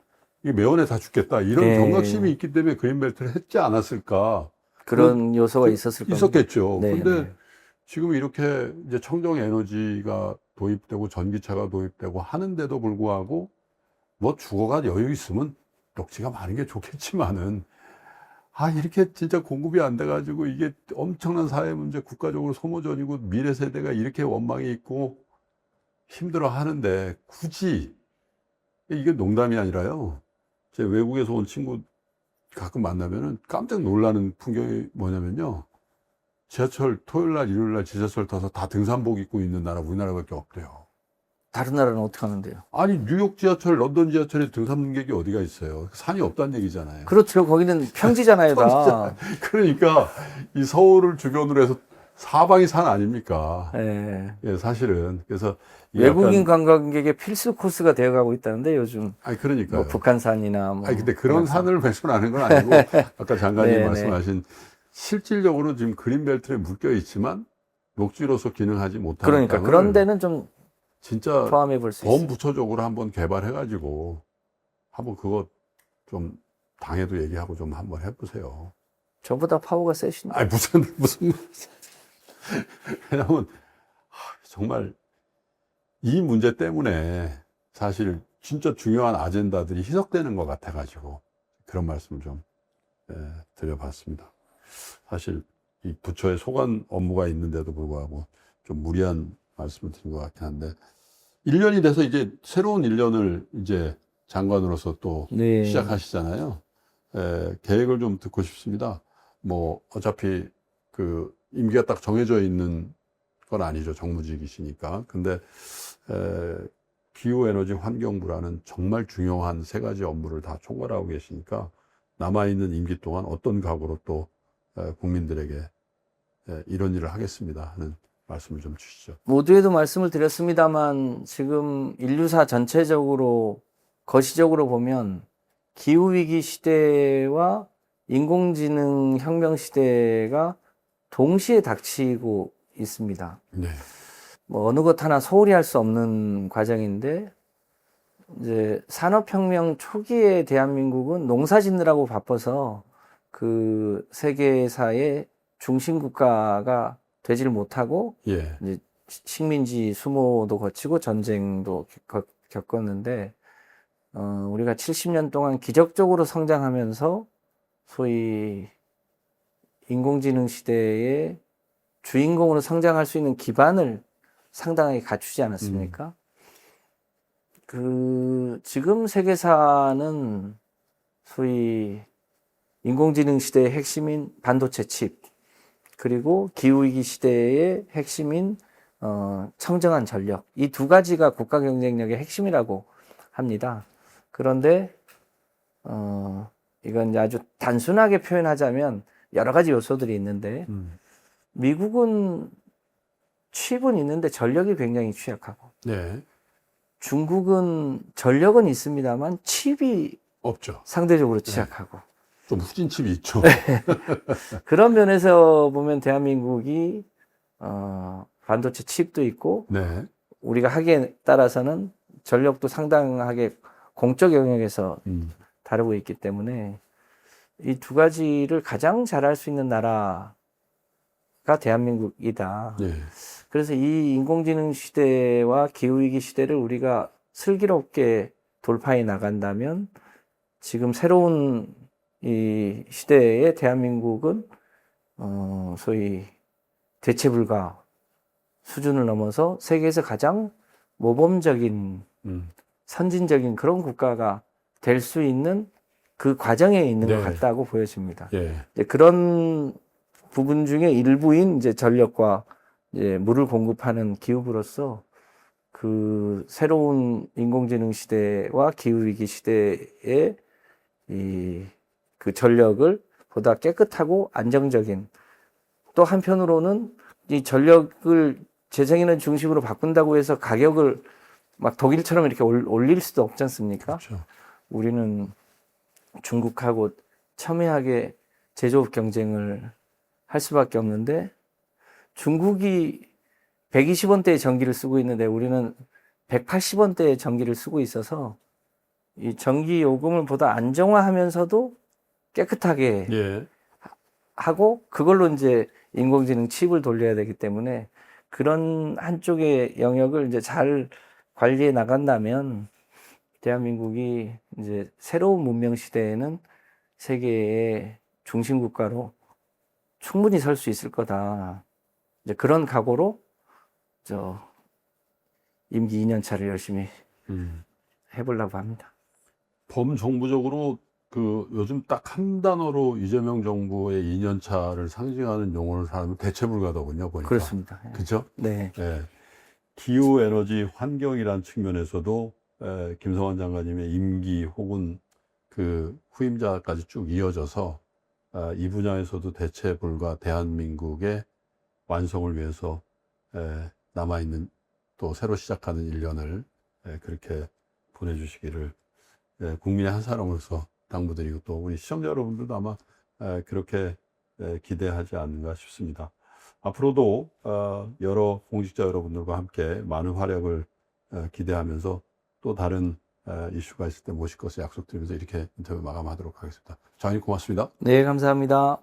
Speaker 2: 이게 매연에 다 죽겠다 이런
Speaker 1: 네.
Speaker 2: 경각심이 있기 때문에 그린벨트를 했지 않았을까.
Speaker 1: 그런 요소가 있었을 겁니다.
Speaker 2: 있었겠죠.
Speaker 1: 네,
Speaker 2: 근데
Speaker 1: 네.
Speaker 2: 지금 이렇게 이제 청정 에너지가 도입되고 전기차가 도입되고 하는데도 불구하고 뭐 주거가 여유 있으면 녹지가 많은 게 좋겠지만은 이렇게 진짜 공급이 안 돼가지고 이게 엄청난 사회 문제 국가적으로 소모전이고 미래 세대가 이렇게 원망이 있고 힘들어 하는데 굳이 이게 농담이 아니라요. 제 외국에서 온 친구 가끔 만나면은 깜짝 놀라는 풍경이 뭐냐면요. 지하철 토요일 날, 일요일 날 지하철 타서 다 등산복 입고 있는 나라 우리나라밖에 없대요.
Speaker 1: 다른 나라는 어떻게 하는데요?
Speaker 2: 아니, 뉴욕 지하철, 런던 지하철에 등산객이 어디가 있어요? 산이 없다는 얘기잖아요.
Speaker 1: 그렇죠. 거기는 평지잖아요, 다.
Speaker 2: 그러니까 이 서울을 주변으로 해서 사방이 산 아닙니까?
Speaker 1: 예.
Speaker 2: 예, 사실은. 그래서 이게
Speaker 1: 외국인
Speaker 2: 약간,
Speaker 1: 관광객의 필수 코스가 되어가고 있다는데 요즘
Speaker 2: 아니, 그러니까요.
Speaker 1: 뭐 북한산이나 뭐.
Speaker 2: 아니, 근데 그런
Speaker 1: 관악산.
Speaker 2: 산을 배설하는 건 아니고, 아까 장관님
Speaker 1: 네네.
Speaker 2: 말씀하신 실질적으로 지금 그린벨트에 묶여 있지만 녹지로서 기능하지 못하는
Speaker 1: 그러니까
Speaker 2: 땅을
Speaker 1: 그런 데는 좀
Speaker 2: 진짜
Speaker 1: 포함해 볼 수 있어요.
Speaker 2: 범부처적으로 한번 개발해가지고 한번 그거 좀 당에도 얘기하고 좀 한번 해보세요.
Speaker 1: 저보다 파워가 세신데.
Speaker 2: 아니, 무슨. 왜냐면, 정말 이 문제 때문에 사실 진짜 중요한 아젠다들이 희석되는 것 같아가지고 그런 말씀을 좀 드려봤습니다. 사실 이 부처의 소관 업무가 있는데도 불구하고 좀 무리한 말씀을 드린 것 같긴 한데 1년이 돼서 이제 새로운 1년을 이제 장관으로서 또
Speaker 1: 네.
Speaker 2: 시작하시잖아요. 계획을 좀 듣고 싶습니다. 뭐 어차피 그 임기가 딱 정해져 있는 건 아니죠. 정무직이시니까. 근데 기후에너지 환경부라는 정말 중요한 세 가지 업무를 다 총괄하고 계시니까 남아있는 임기 동안 어떤 각오로 또 국민들에게 이런 일을 하겠습니다 하는 말씀을 좀 주시죠.
Speaker 1: 모두에도 말씀을 드렸습니다만 지금 인류사 전체적으로 거시적으로 보면 기후위기 시대와 인공지능 혁명 시대가 동시에 닥치고 있습니다.
Speaker 2: 네.
Speaker 1: 뭐 어느 것 하나 소홀히 할 수 없는 과정인데 이제 산업혁명 초기에 대한민국은 농사 짓느라고 바빠서 그 세계사의 중심 국가가 되지를 못하고
Speaker 2: 예.
Speaker 1: 이제 식민지 수모도 거치고 전쟁도 겪었는데 우리가 70년 동안 기적적으로 성장하면서 소위 인공지능 시대의 주인공으로 성장할 수 있는 기반을 상당하게 갖추지 않았습니까? 지금 세계사는 소위 인공지능 시대의 핵심인 반도체 칩, 그리고 기후위기 시대의 핵심인 청정한 전력, 이 두 가지가 국가 경쟁력의 핵심이라고 합니다. 그런데 이건 아주 단순하게 표현하자면 여러 가지 요소들이 있는데 미국은 칩은 있는데 전력이 굉장히 취약하고
Speaker 2: 네.
Speaker 1: 중국은 전력은 있습니다만 칩이
Speaker 2: 없죠.
Speaker 1: 상대적으로 취약하고
Speaker 2: 좀 후진 칩이 있죠.
Speaker 1: 그런 면에서 보면 대한민국이 반도체 칩도 있고
Speaker 2: 네.
Speaker 1: 우리가 하기에 따라서는 전력도 상당하게 공적 영역에서 다루고 있기 때문에 이 두 가지를 가장 잘할 수 있는 나라가 대한민국이다.
Speaker 2: 네.
Speaker 1: 그래서 이 인공지능 시대와 기후위기 시대를 우리가 슬기롭게 돌파해 나간다면 지금 새로운 이 시대에 대한민국은 소위 대체 불가 수준을 넘어서 세계에서 가장 모범적인 선진적인 그런 국가가 될 수 있는 그 과정에 있는
Speaker 2: 네.
Speaker 1: 것 같다고 보여집니다.
Speaker 2: 예.
Speaker 1: 이제 그런 부분 중에 일부인 이제 전력과 이제 물을 공급하는 기업으로서 그 새로운 인공지능 시대와 기후위기 시대에 그 전력을 보다 깨끗하고 안정적인, 또 한편으로는 이 전력을 재생에너지 중심으로 바꾼다고 해서 가격을 막 독일처럼 이렇게 올릴 수도 없지 않습니까?
Speaker 2: 그렇죠.
Speaker 1: 우리는 중국하고 첨예하게 제조업 경쟁을 할 수밖에 없는데 중국이 120원대의 전기를 쓰고 있는데 우리는 180원대의 전기를 쓰고 있어서 이 전기 요금을 보다 안정화하면서도 깨끗하게
Speaker 2: 예.
Speaker 1: 하고 그걸로 이제 인공지능 칩을 돌려야 되기 때문에 그런 한쪽의 영역을 이제 잘 관리해 나간다면 대한민국이 이제 새로운 문명 시대에는 세계의 중심 국가로 충분히 설 수 있을 거다. 이제 그런 각오로 임기 2년 차를 열심히 해보려고 합니다.
Speaker 2: 범정부적으로 그 요즘 딱 한 단어로 이재명 정부의 2년 차를 상징하는 용어를 사용하면 대체 불가더군요, 보니까.
Speaker 1: 그렇습니다. 예.
Speaker 2: 그렇죠?
Speaker 1: 네.
Speaker 2: 예. 기후, 에너지, 환경이란 측면에서도 김성환 장관님의 임기 혹은 그 후임자까지 쭉 이어져서 이 분야에서도 대체 불가 대한민국의 완성을 위해서 남아있는 또 새로 시작하는 1년을 그렇게 보내주시기를 국민의 한 사람으로서 당부드리고 또 우리 시청자 여러분들도 아마 그렇게 기대하지 않는가 싶습니다. 앞으로도 여러 공직자 여러분들과 함께 많은 활약을 기대하면서 또 다른 이슈가 있을 때 모실 것을 약속드리면서 이렇게 인터뷰 마감하도록 하겠습니다. 장관님 고맙습니다.
Speaker 1: 네, 감사합니다.